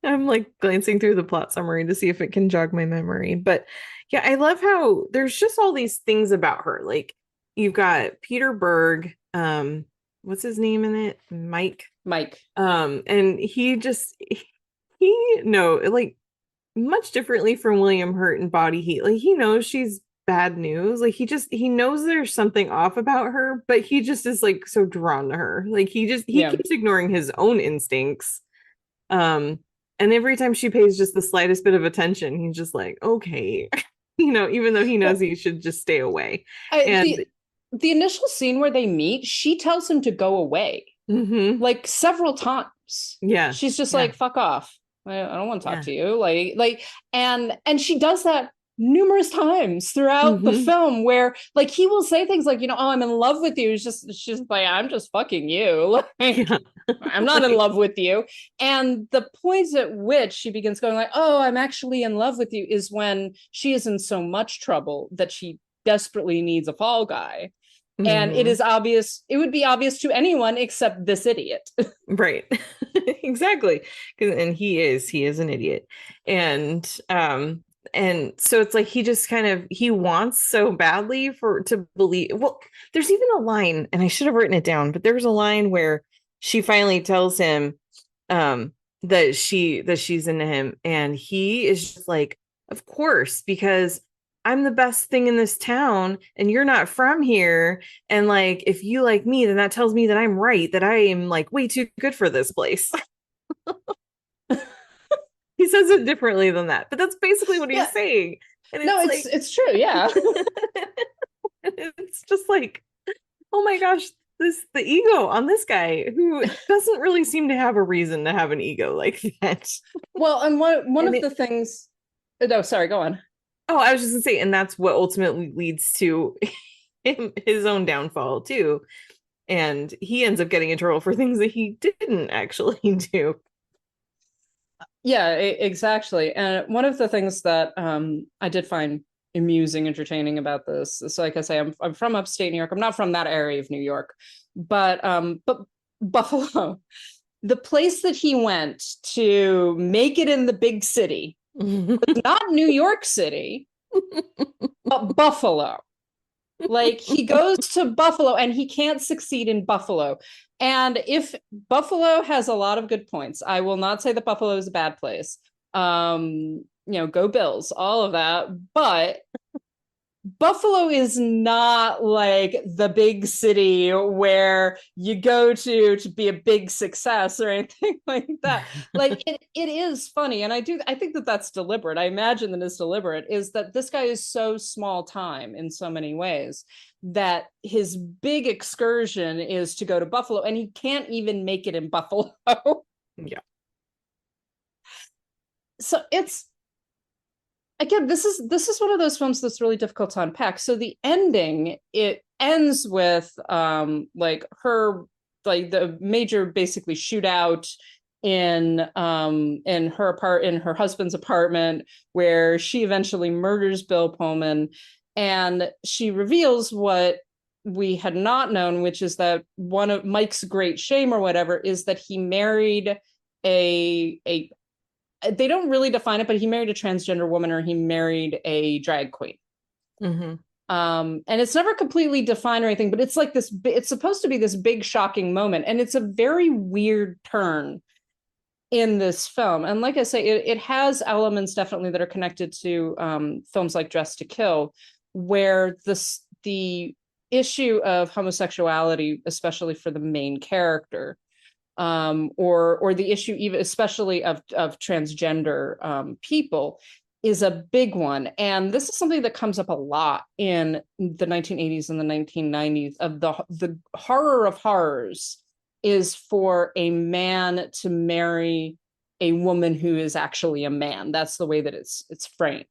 I'm like glancing through the plot summary to see if it can jog my memory. But yeah, I love how there's just all these things about her. Like you've got Peter Berg, what's his name in it? Mike. And he like much differently from William Hurt and Body Heat. Like he knows she's bad news. Like he knows there's something off about her, but he just is like so drawn to her. Like he Yeah. keeps ignoring his own instincts. And every time she pays just the slightest bit of attention, he's just like, okay, even though he knows he should just stay away. And the initial scene where they meet, she tells him to go away, like several times. Yeah, she's just like, fuck off. I don't want to talk to you. And she does that numerous times throughout the film, where like he will say things like, oh, I'm in love with you. She's like, I'm just fucking you. Like, I'm not in love with you. And the point at which she begins going like, oh, I'm actually in love with you, is when she is in so much trouble that she desperately needs a fall guy. And it is obvious, it would be obvious to anyone except this idiot. Right. Exactly. And he is an idiot. And so it's like he just kind of, he wants so badly to believe. Well, there's even a line, and I should have written it down, but there's a line where she finally tells him that she's into him, and he is just like, of course, because I'm the best thing in this town and you're not from here. And like, if you like me, then that tells me that I'm right, that I am like way too good for this place. He says it differently than that, but that's basically what he's saying. And it's true. Yeah. It's just like, oh my gosh, the ego on this guy, who doesn't really seem to have a reason to have an ego like that. Well, and one of the things, no, sorry, go on. Oh, I was just gonna say, and that's what ultimately leads to his own downfall too. And he ends up getting in trouble for things that he didn't actually do. Yeah, exactly. And one of the things that I did find amusing, entertaining about this is, like I say, I'm from upstate New York. I'm not from that area of New York, but Buffalo, the place that he went to make it in the big city, was not New York City, but Buffalo. Like, he goes to Buffalo and he can't succeed in Buffalo. And if Buffalo has a lot of good points, I will not say that Buffalo is a bad place. Go Bills, all of that. But Buffalo is not like the big city where you go to be a big success or anything like that. Like, it is funny. And I think that that's deliberate. I imagine that it's deliberate, is that this guy is so small time in so many ways that his big excursion is to go to Buffalo, and he can't even make it in Buffalo. Yeah. So again, this is one of those films that's really difficult to unpack. So the ending, it ends with like the major basically shootout in her husband's apartment, where she eventually murders Bill Pullman, and she reveals what we had not known, which is that one of Mike's great shame or whatever is that he married a they don't really define it, but he married a transgender woman, or he married a drag queen. And it's never completely defined or anything, but it's like this, it's supposed to be this big shocking moment. And it's a very weird turn in this film. And like I say, it has elements definitely that are connected to films like Dress to Kill, where the issue of homosexuality, especially for the main character, or the issue even especially of transgender people, is a big one. And this is something that comes up a lot in the 1980s and the 1990s, of the horror of horrors is for a man to marry a woman who is actually a man. That's the way that it's framed,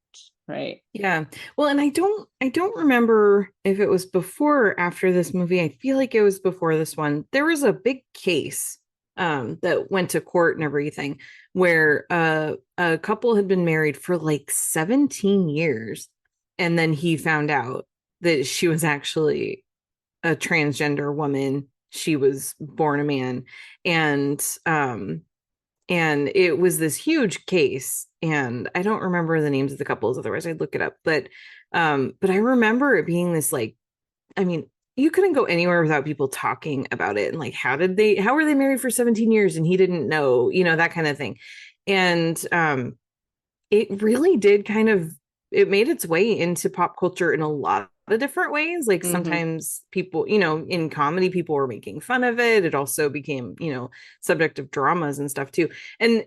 right? Yeah. Well, and I don't remember if it was before or after this movie. I feel like it was before this one. There was a big case that went to court and everything, where a couple had been married for like 17 years, and then he found out that she was actually a transgender woman. She was born a man, and it was this huge case, and I don't remember the names of the couples, otherwise I'd look it up, but I remember it being this, like, I mean, you couldn't go anywhere without people talking about it, and like, how were they married for 17 years and he didn't know, that kind of thing. And it really did kind of it made its way into pop culture in a lot of different ways. Like sometimes people, in comedy, people were making fun of it. It also became, subject of dramas and stuff too. And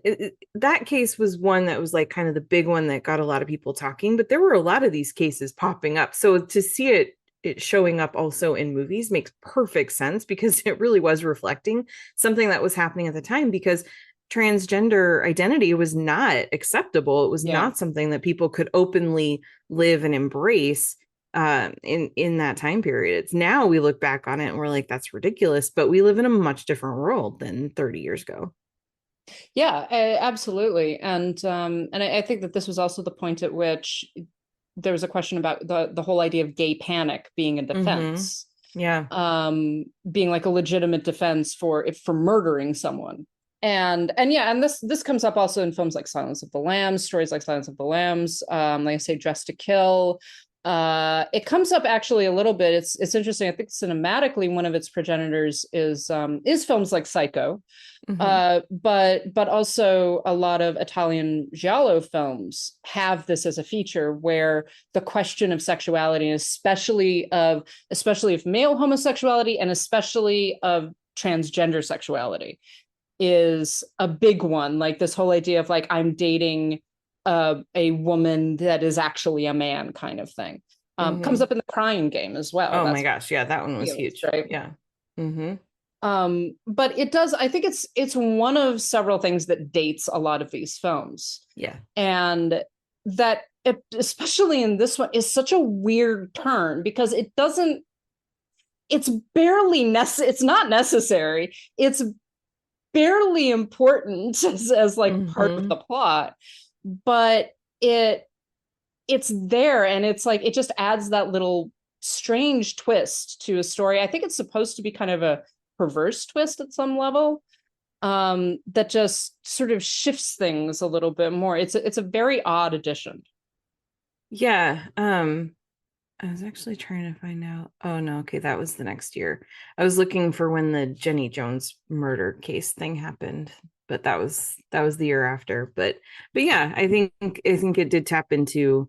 that case was one that was like kind of the big one that got a lot of people talking, but there were a lot of these cases popping up. So to see it showing up also in movies makes perfect sense, because it really was reflecting something that was happening at the time, because transgender identity was not acceptable. It was not something that people could openly live and embrace in that time period. It's now we look back on it and we're like, that's ridiculous, but we live in a much different world than 30 years ago. Yeah, absolutely. And I think that this was also the point at which there was a question about the whole idea of gay panic being a defense. Being like a legitimate defense for murdering someone. And this comes up also in films like Silence of the Lambs, stories like Silence of the Lambs, like I say, Dressed to Kill. It comes up actually a little bit. It's interesting. I think cinematically, one of its progenitors is films like Psycho, but also a lot of Italian giallo films have this as a feature, where the question of sexuality, and especially of male homosexuality, and especially of transgender sexuality, is a big one. Like this whole idea of like, I'm dating a woman that is actually a man, kind of thing. Comes up in The Crying Game as well. Oh my gosh, yeah, that one was huge, right? Yeah. But it does, I think it's one of several things that dates a lot of these films. Yeah. And that especially in this one is such a weird turn, because it's not necessary. It's barely important as like part of the plot, but it's there, and it's like it just adds that little strange twist to a story. I think it's supposed to be kind of a perverse twist at some level, that just sort of shifts things a little bit more. It's a very odd addition. Yeah. I was actually trying to find out. Oh no, okay, that was the next year. I was looking for when the Jenny Jones murder case thing happened, but that was the year after. But yeah, I think it did tap into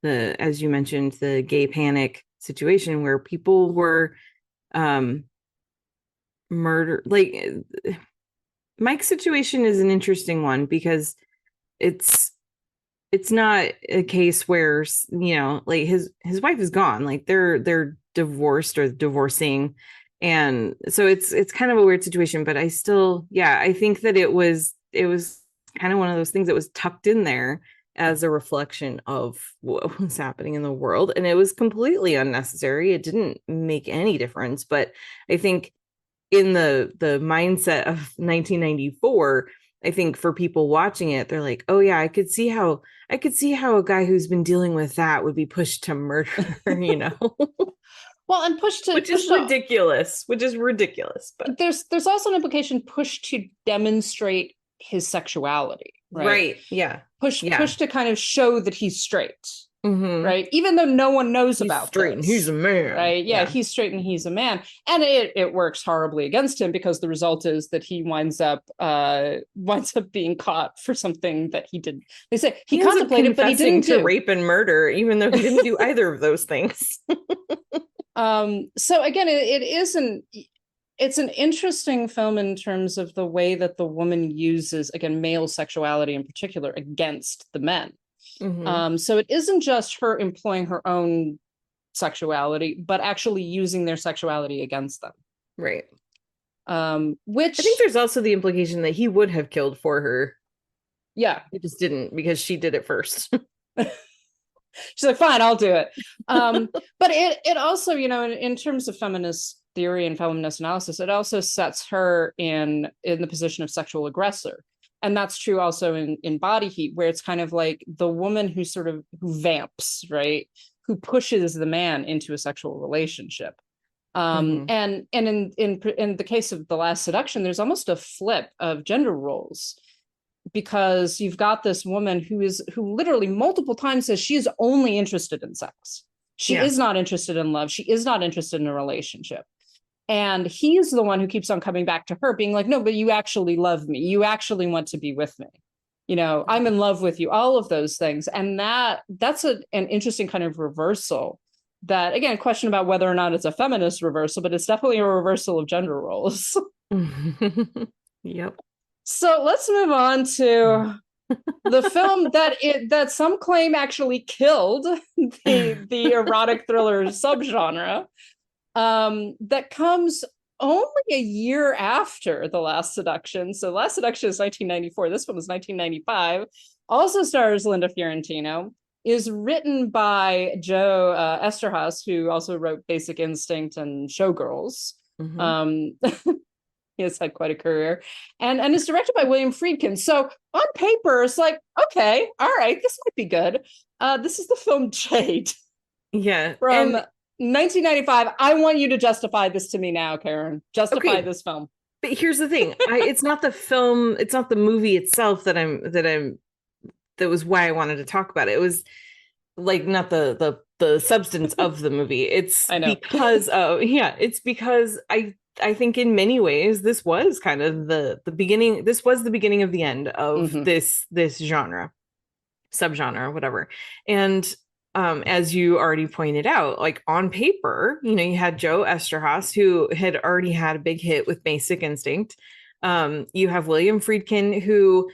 the, as you mentioned, the gay panic situation where people were murdered. Like Mike's situation is an interesting one, because it's not a case where, like his wife is gone, like they're divorced or divorcing. And so it's kind of a weird situation, but I think that it was kind of one of those things that was tucked in there as a reflection of what was happening in the world. And it was completely unnecessary. It didn't make any difference. But I think in the mindset of 1994, I think for people watching it, they're like, oh yeah, I could see how a guy who's been dealing with that would be pushed to murder, Well, and which is ridiculous. But there's also an implication pushed to demonstrate his sexuality, right? Yeah. Push to kind of show that he's straight. Right, even though no one knows about straight and he's a man, right? Yeah, he's straight and he's a man, and it works horribly against him, because the result is that he winds up being caught for something that he did. They say he contemplated, but he didn't do rape and murder, even though he didn't do either of those things. So again, it's an interesting film in terms of the way that the woman uses, again, male sexuality in particular, against the men. So it isn't just her employing her own sexuality, but actually using their sexuality against them. Right. Which I think there's also the implication that he would have killed for her. Yeah. He just didn't, because she did it first. She's like, fine, I'll do it. But it also, in terms of feminist theory and feminist analysis, it also sets her in the position of sexual aggressor. And that's true also in Body Heat, where it's kind of like the woman who vamps, right? Who pushes the man into a sexual relationship. And in the case of The Last Seduction, there's almost a flip of gender roles, because you've got this woman who literally multiple times says she is only interested in sex. She is not interested in love. She is not interested in a relationship. And he's the one who keeps on coming back to her, being like, no, but you actually love me. You actually want to be with me. I'm in love with you, all of those things. And that's an interesting kind of reversal that, again, a question about whether or not it's a feminist reversal, but it's definitely a reversal of gender roles. Yep. So let's move on to the film that some claim actually killed the erotic thriller subgenre, that comes only a year after The Last Seduction. So Last Seduction is 1994. This one was 1995. Also stars Linda Fiorentino. Is written by Joe Esterhaus, who also wrote Basic Instinct and Showgirls. He has had quite a career, and is directed by William Friedkin. So on paper, it's like, okay, all right, this might be good. This is the film Jade. Yeah, from 1995. I want you to justify this to me now, Karen. Justify this film. But here's the thing: it's not the film, it's not the movie itself that was why I wanted to talk about it. It was like not the substance of the movie. It's because it's because I think in many ways this was kind of the beginning. This was the beginning of the end of this genre, subgenre, whatever. And as you already pointed out, like on paper, you had Joe Esterhaus, who had already had a big hit with Basic Instinct. You have William Friedkin, who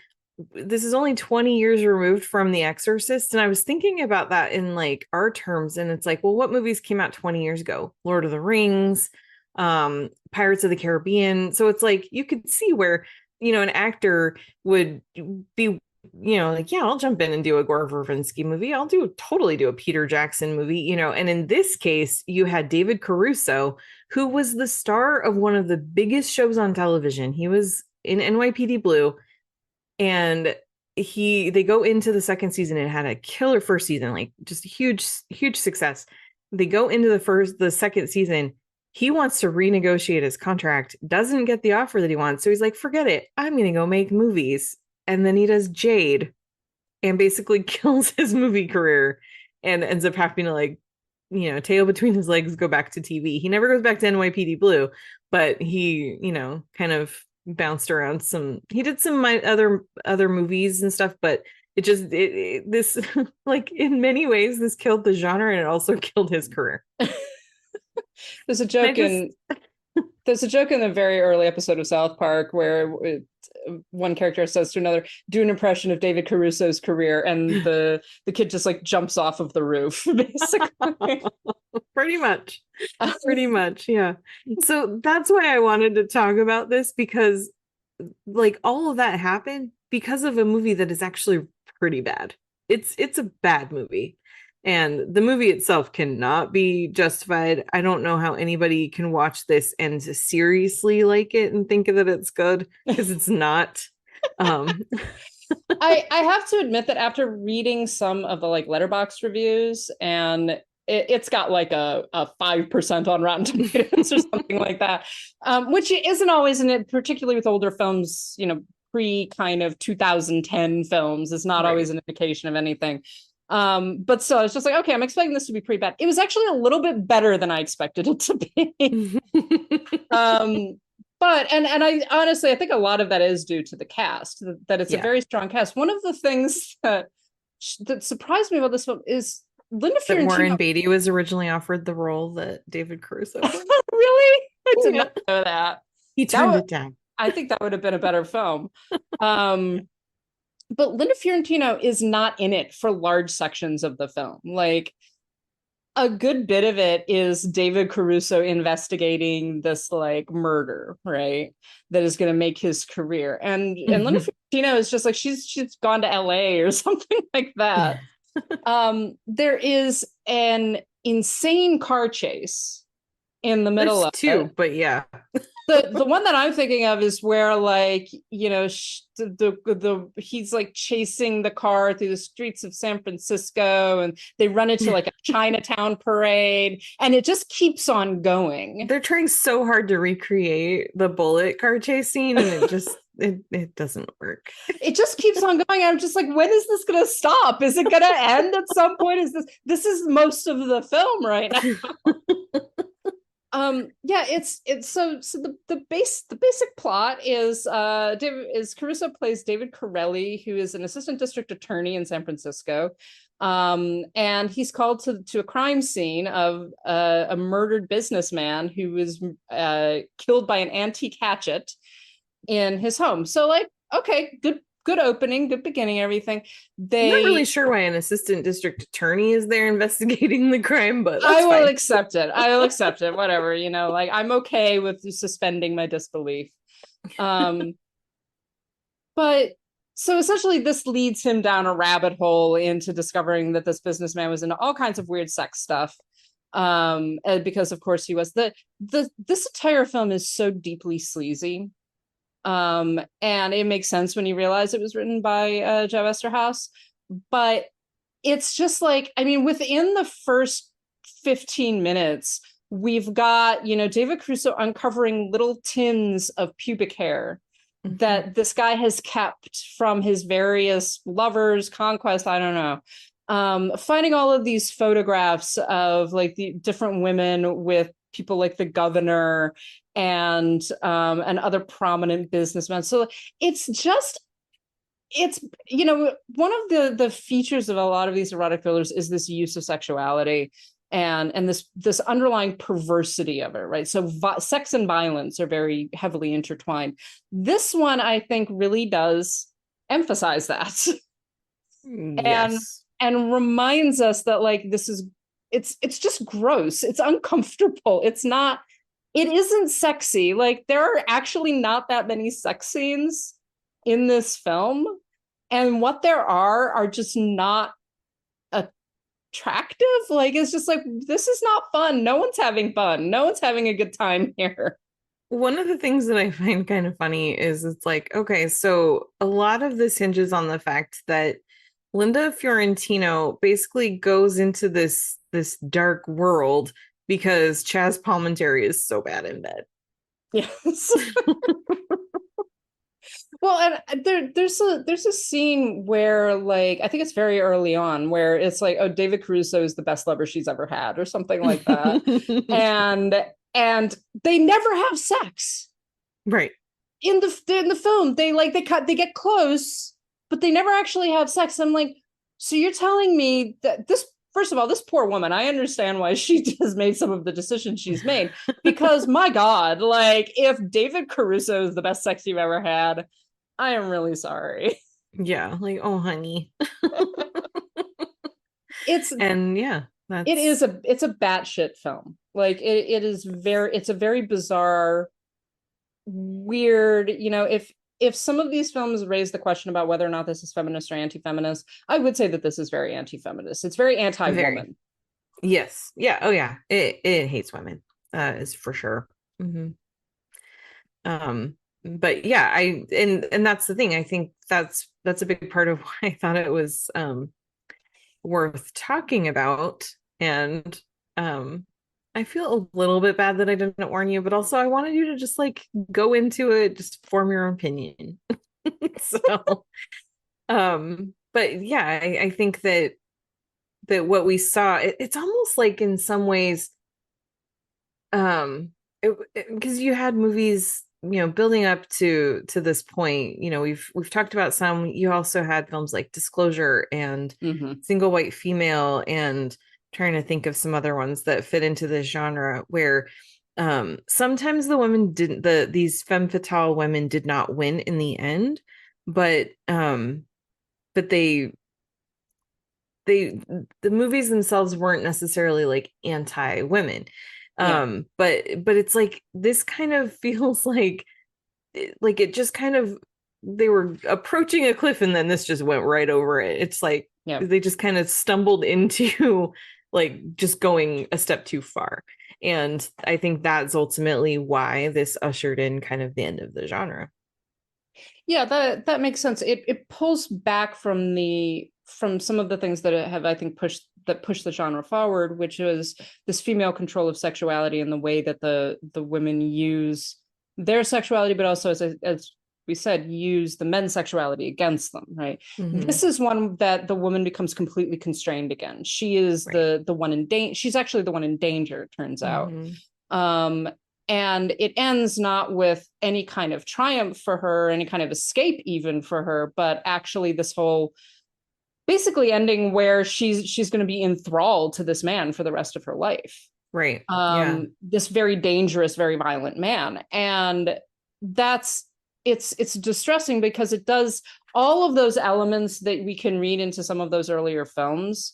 this is only 20 years removed from The Exorcist. And I was thinking about that in like our terms. And it's like, well, what movies came out 20 years ago? Lord of the Rings, Pirates of the Caribbean. So it's like, you could see where, an actor would be, like, yeah, I'll jump in and do a Gore Verbinski movie. I'll totally do a Peter Jackson movie, and in this case, you had David Caruso, who was the star of one of the biggest shows on television. He was in NYPD Blue. And they go into the second season. It had a killer first season, like just a huge success. They go into the second season. He wants to renegotiate his contract, doesn't get the offer that he wants. So he's like, forget it. I'm going to go make movies. And then he does Jade and basically kills his movie career and ends up having to, like, tail between his legs, go back to TV. He never goes back to NYPD Blue, but he, kind of bounced around he did some other movies and stuff, but this like in many ways this killed the genre, and it also killed his career. There's a joke in the very early episode of South Park where one character says to another, do an impression of David Caruso's career, and the kid just like jumps off of the roof, basically. Pretty much, yeah. So that's why I wanted to talk about this, because like all of that happened because of a movie that is actually pretty bad. It's a bad movie, and the movie itself cannot be justified. I don't know how anybody can watch this and seriously like it and think that it's good, because it's not. I have to admit that after reading some of the like Letterboxd reviews, and it's got like a 5% on Rotten Tomatoes or something like that, which isn't always in it, particularly with older films, pre kind of 2010 films, is not always an indication of anything. But so it's just like, okay, I'm expecting this to be pretty bad. It was actually a little bit better than I expected it to be. But I honestly, I think a lot of that is due to the cast, that it's a very strong cast. One of the things that surprised me about this film is Linda Fiorentino. Warren Beatty was originally offered the role that David Caruso was. Really? I did not know that. He turned it down. I think that would have been a better film. But Linda Fiorentino is not in it for large sections of the film. Like, a good bit of it is David Caruso investigating this like murder, right? That is going to make his career. And Linda Fiorentino is just like, she's gone to LA or something like that. There is an insane car chase in the middle of it. But yeah. The one that I'm thinking of is where, like, he's like chasing the car through the streets of San Francisco, and they run into like a Chinatown parade, and it just keeps on going. They're trying so hard to recreate the bullet car chase scene, and it just it doesn't work. It just keeps on going. I'm just like, when is this gonna stop? Is it gonna end at some point? This is most of the film right now. Yeah, it's the basic plot is Caruso plays David Corelli, who is an assistant district attorney in San Francisco. And he's called to a crime scene of a murdered businessman who was killed by an antique hatchet in his home. So like, okay, good opening, good beginning, everything. I'm not really sure why an assistant district attorney is there investigating the crime, but that's I will fine. accept it. I will accept it. Whatever, like I'm okay with suspending my disbelief. But so essentially this leads him down a rabbit hole into discovering that this businessman was into all kinds of weird sex stuff. Because of course he was. This entire film is so deeply sleazy. And it makes sense when you realize it was written by Joe Esterhaus. But it's just like, I mean, within the first 15 minutes, we've got, David Caruso uncovering little tins of pubic hair that this guy has kept from his various lovers, conquests, I don't know. Finding all of these photographs of like the different women with people like the governor and other prominent businessmen. So it's one of the features of a lot of these erotic thrillers is this use of sexuality and this underlying perversity of it, right? So sex and violence are very heavily intertwined. This one, I think, really does emphasize that. Yes. and reminds us that like it's just gross. It's uncomfortable. It isn't sexy. Like there are actually not that many sex scenes in this film, and what there are just not attractive. Like it's just like, this is not fun. No one's having fun. No one's having a good time here. One of the things that I find kind of funny is it's like, okay, so a lot of this hinges on the fact that Linda Fiorentino basically goes into this dark world because Chaz Palminteri is so bad in bed. Yes. Well, and there's a scene where, like, I think it's very early on, where it's like, oh, David Caruso is the best lover she's ever had, or something like that, and they never have sex, right? In the film, they get close, but they never actually have sex. I'm like, so you're telling me that this. First of all, this poor woman, I understand why she has made some of the decisions she's made, because my God, like if David Caruso is the best sex you've ever had, I am really sorry. Yeah, like, oh honey. It's a batshit film. Like it's a very bizarre, weird, if some of these films raise the question about whether or not this is feminist or anti-feminist, I would say that this is very anti-feminist. It's very anti-woman. Yes. Yeah. Oh yeah. It hates women, is for sure. Mm-hmm. But yeah, and that's the thing. I think that's a big part of why I thought it was worth talking about. And I feel a little bit bad that I didn't warn you, but also I wanted you to just like go into it, just form your opinion. So, but yeah, I think that what we saw, it's almost like in some ways, because you had movies, building up to this point, we've talked about some. You also had films like Disclosure and Single White Female, and trying to think of some other ones that fit into this genre where sometimes the women didn't, these femme fatale women did not win in the end, but the movies themselves weren't necessarily like anti-women. But it's like, this kind of feels like it just kind of, they were approaching a cliff and then this just went right over it. It's like, they just kind of stumbled into like just going a step too far. And I think that's ultimately why this ushered in kind of the end of the genre. Yeah, that makes sense. It pulls back from some of the things that have, I think, pushed the genre forward, which is this female control of sexuality and the way that the women use their sexuality, but also, as we said, use the men's sexuality against them, right? This is one that the woman becomes completely constrained again. She is the one in danger. She's actually the one in danger, it turns out. And it ends not with any kind of triumph for her, any kind of escape even for her, but actually this whole basically ending where she's going to be enthralled to this man for the rest of her life. Right. Yeah. This very dangerous, very violent man. And it's distressing because it does all of those elements that we can read into some of those earlier films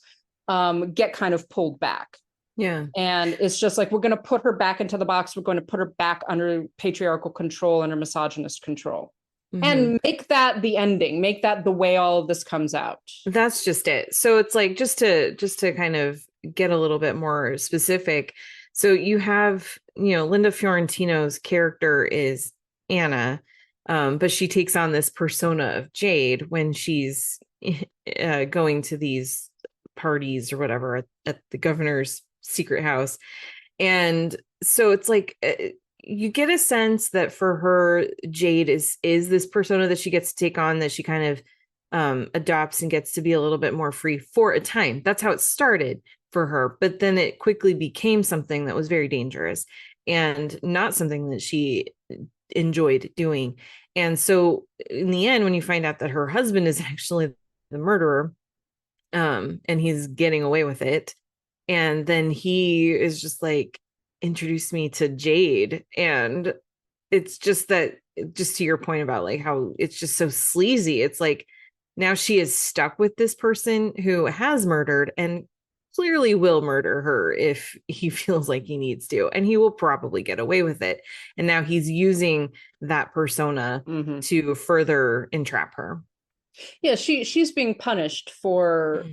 get kind of pulled back. Yeah. And it's just like, we're going to put her back into the box. We're going to put her back under patriarchal control, under misogynist control. And make that the ending, make that the way all of this comes out. That's just it. So it's like, just to kind of get a little bit more specific. So you have, Linda Fiorentino's character is Anna, but she takes on this persona of Jade when she's going to these parties or whatever at the governor's secret house. And so it's like, you get a sense that for her, Jade is this persona that she gets to take on, that she kind of adopts and gets to be a little bit more free for a time. That's how it started for her. But then it quickly became something that was very dangerous and not something that she enjoyed doing. And so in the end, when you find out that her husband is actually the murderer, and he's getting away with it, and then he is just like, introduced me to Jade, and it's just that, just to your point about like how it's just so sleazy, it's like now she is stuck with this person who has murdered and clearly will murder her if he feels like he needs to, and he will probably get away with it, and now he's using that persona to further entrap her. Yeah, she's being punished for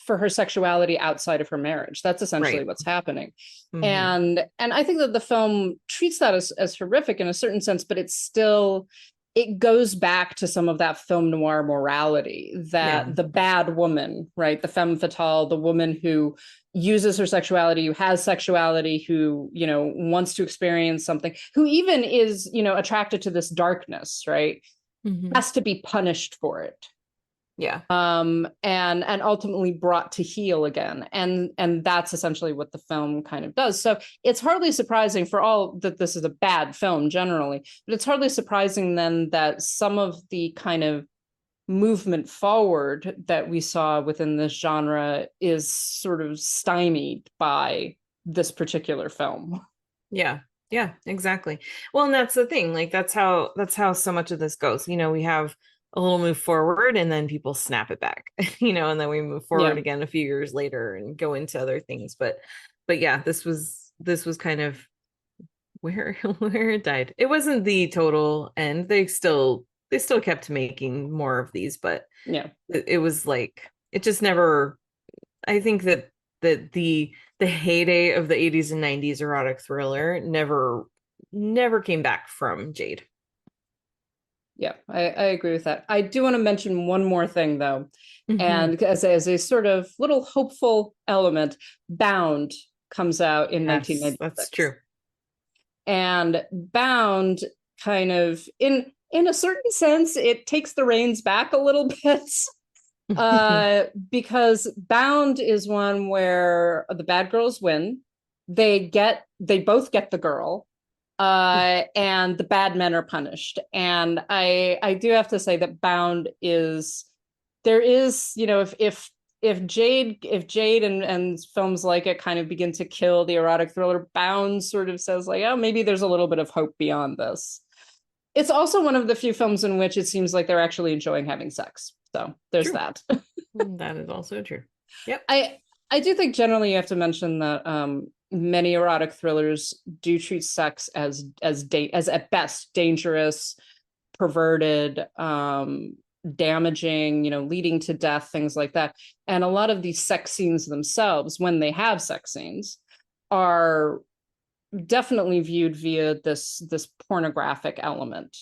her sexuality outside of her marriage. That's essentially what's happening. And I think that the film treats that as horrific in a certain sense, but it goes back to some of that film noir morality, that the bad woman, right? The femme fatale, the woman who uses her sexuality, who has sexuality, who, wants to experience something, who even is, attracted to this darkness, right? Has to be punished for it. Yeah. And ultimately brought to heel again. And that's essentially what the film kind of does. So it's hardly surprising, for all that this is a bad film generally, but it's hardly surprising then that some of the kind of movement forward that we saw within this genre is sort of stymied by this particular film. Yeah. Yeah, exactly. Well, and that's the thing, like that's how so much of this goes. We have a little move forward and then people snap it back, and then we move forward again a few years later and go into other things. But yeah, this was kind of where it died. It wasn't the total end. They still kept making more of these, but it was like, it just never, I think that the heyday of the 80s and 90s erotic thriller never came back from Jade. Yeah, I agree with that. I do want to mention one more thing though. And as a sort of little hopeful element, Bound comes out in 1996. That's true. And Bound kind of, in a certain sense, it takes the reins back a little bit. Because Bound is one where the bad girls win. They both get the girl, and the bad men are punished. And I do have to say that Bound is, if Jade and films like it kind of begin to kill the erotic thriller, Bound sort of says like, oh, maybe there's a little bit of hope beyond this. It's also one of the few films in which it seems like they're actually enjoying having sex. So there's that. That is also true. Yep. I do think generally you have to mention that many erotic thrillers do treat sex as at best dangerous, perverted, damaging, leading to death, things like that. And a lot of these sex scenes themselves, when they have sex scenes, are definitely viewed via this pornographic element.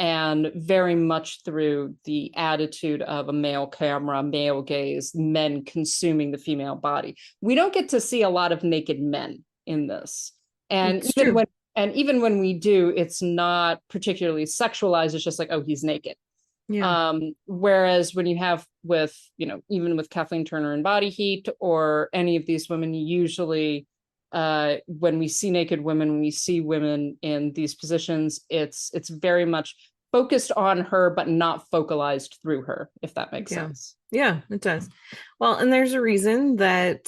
And very much through the attitude of a male camera, male gaze, men consuming the female body. We don't get to see a lot of naked men in this. And even when we do, it's not particularly sexualized. It's just like, oh, he's naked. Yeah. Whereas when you have with, even with Kathleen Turner in Body Heat or any of these women, usually when we see naked women, when we see women in these positions, it's very much focused on her, but not focalized through her, if that makes sense. Yeah, it does. Well, and there's a reason that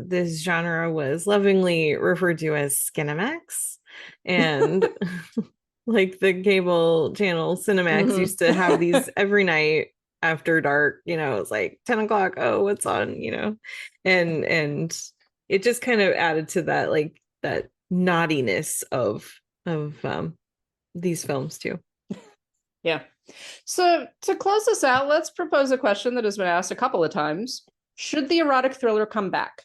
this genre was lovingly referred to as Skinemax. And like the cable channel Cinemax used to have these every night after dark, it's like 10 o'clock. Oh, what's on, and it just kind of added to that, like that naughtiness of these films too. Yeah. So to close this out, let's propose a question that has been asked a couple of times. Should the erotic thriller come back?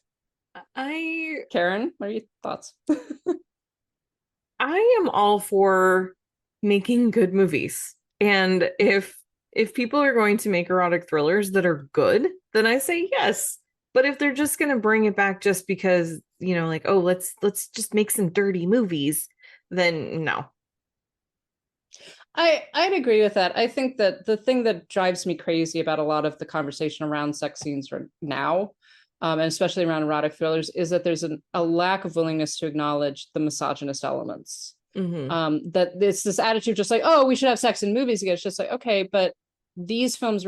Karen, what are your thoughts? I am all for making good movies. And if people are going to make erotic thrillers that are good, then I say yes. But if they're just going to bring it back just because, like, oh, let's just make some dirty movies, then no. I'd agree with that. I think that the thing that drives me crazy about a lot of the conversation around sex scenes right now, and especially around erotic thrillers, is that there's a lack of willingness to acknowledge the misogynist elements. That it's this attitude just like, oh, we should have sex in movies again. It's just like, okay, but these films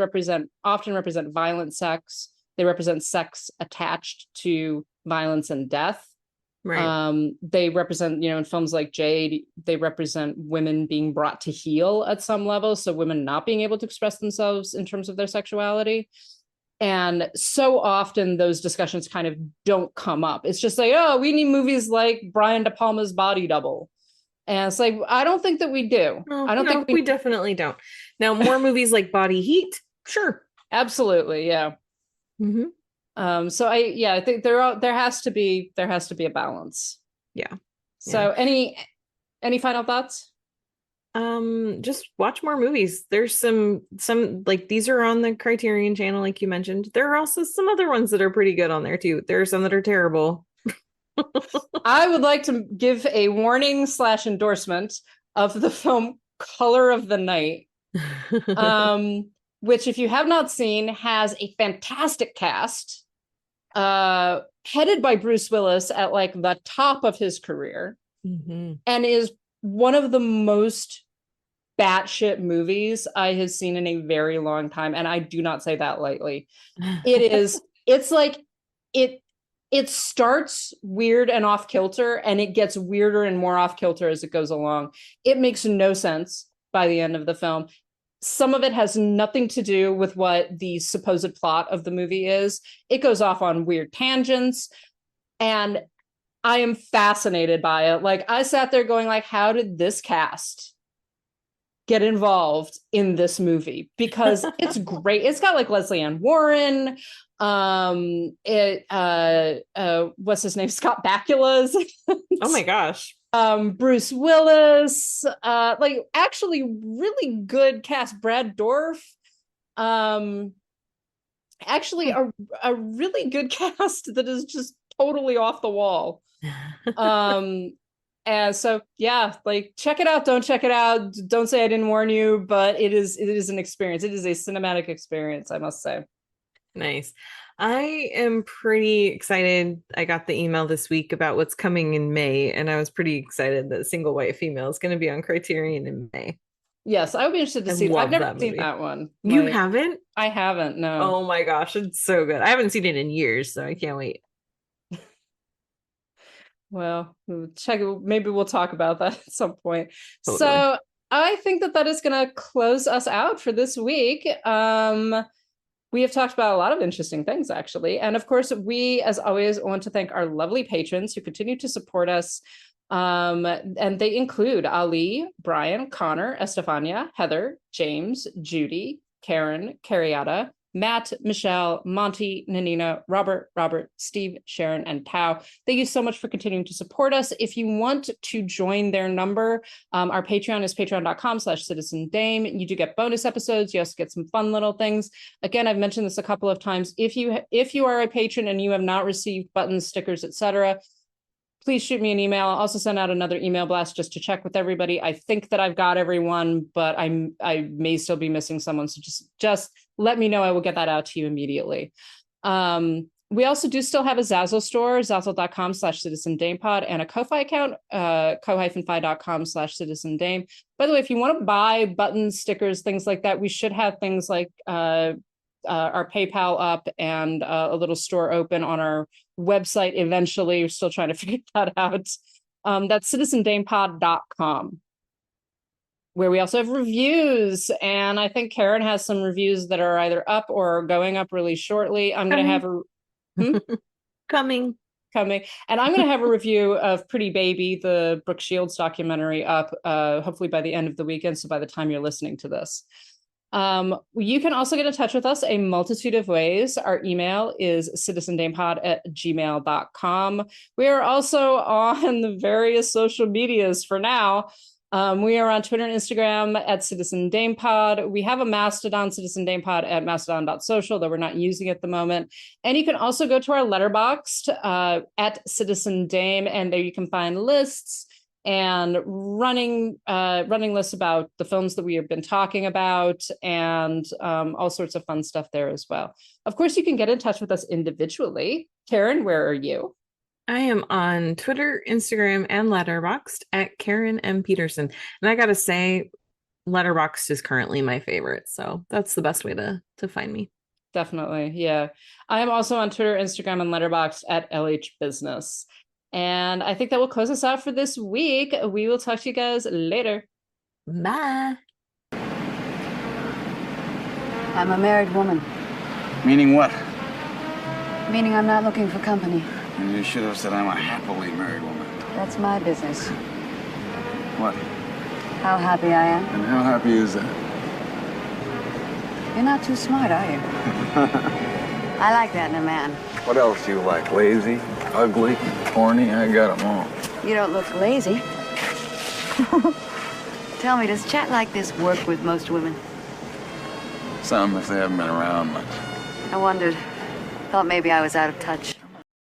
often represent violent sex. They represent sex attached to violence and death. Right. They represent, in films like Jade, they represent women being brought to heel at some level. So women not being able to express themselves in terms of their sexuality. And so often those discussions kind of don't come up. It's just like, oh, we need movies like Brian De Palma's Body Double. And it's like, I don't think that we do. I don't think we definitely don't. Now, more movies like Body Heat, sure. Absolutely, yeah. So I think there has to be a balance. Yeah. So any final thoughts? Just watch more movies. There's some like these are on the Criterion channel, like you mentioned. There are also some other ones that are pretty good on there too. There are some that are terrible. I would like to give a warning / endorsement of the film Color of the Night. Which, if you have not seen, has a fantastic cast, headed by Bruce Willis at like the top of his career, and is one of the most batshit movies I have seen in a very long time. And I do not say that lightly. It's like it starts weird and off kilter, and it gets weirder and more off kilter as it goes along. It makes no sense by the end of the film. Some of it has nothing to do with what the supposed plot of the movie is. It goes off on weird tangents, and I am fascinated by it. Like, I sat there going, like, how did this cast get involved in this movie? Because it's great. It's got like Leslie Ann Warren, what's his name? Scott Bakula's. Oh my gosh. Bruce Willis, like actually really good cast. Brad Dourif, actually a really good cast that is just totally off the wall. And so yeah, like check it out. Don't check it out. Don't say I didn't warn you, but it is an experience. It is a cinematic experience, I must say. Nice. I am pretty excited. I got the email this week about what's coming in May, and I was pretty excited that Single White Female is going to be on Criterion in May. Yes, I would be interested to see. I've never seen that one. You haven't? I haven't, no. Oh my gosh, it's so good. I haven't seen it in years, so I can't wait. Well, check it. Maybe we'll talk about that at some point. Totally. So I think that is going to close us out for this week. We have talked about a lot of interesting things, actually. And of course, we, as always, want to thank our lovely patrons who continue to support us. And they include Ali, Brian, Connor, Estefania, Heather, James, Judy, Karen, Carriata, Matt, Michelle, Monty, Nanina, Robert, Steve, Sharon, and Tao. Thank you so much for continuing to support us. If you want to join their number, our Patreon is patreon.com/citizendame. You do get bonus episodes. You also get some fun little things. Again, I've mentioned this a couple of times. If you are a patron and you have not received buttons, stickers, etc., please shoot me an email. I'll also send out another email blast just to check with everybody. I think that I've got everyone, but I may still be missing someone. So just let me know. I will get that out to you immediately. We also do still have a Zazzle store, zazzle.com/citizendamepod, and a Ko-Fi account, ko-fi.com/citizendame. By the way, if you want to buy buttons, stickers, things like that, we should have things like our PayPal up and a little store open on our website eventually. We're still trying to figure that out. That's citizendamepod.com, where we also have reviews. And I think Karen has some reviews that are either up or going up really shortly. I'm going to have a Coming. And I'm going to have a review of Pretty Baby, the Brooke Shields documentary, up hopefully by the end of the weekend. So by the time you're listening to this, you can also get in touch with us a multitude of ways. Our email is citizendamepod@gmail.com. We are also on the various social medias for now. We are on Twitter and Instagram at Citizen Dame Pod. We have a Mastodon, Citizen Dame Pod at mastodon.social, though we're not using it at the moment. And you can also go to our Letterboxd at Citizen Dame, and there you can find lists and running lists about the films that we have been talking about, and all sorts of fun stuff there as well. Of course, you can get in touch with us individually. Karen, where are you? I am on Twitter, Instagram, and Letterboxd at Karen M. Peterson. And I gotta say, Letterboxd is currently my favorite, so that's the best way to find me. Definitely, yeah. I am also on Twitter, Instagram, and Letterboxd at LH Business. And I think that will close us out for this week. We will talk to you guys later. Bye. I'm a married woman, Meaning what? meaning I'm not looking for company. You should have said I'm a happily married woman. That's my business. What? How happy I am. And how happy is that? You're not too smart, are you? I like that in a man. What else do you like? Lazy? Ugly? Horny? I got them all. You don't look lazy. Tell me, does chat like this work with most women? Some, if they haven't been around much. I wondered. Thought maybe I was out of touch.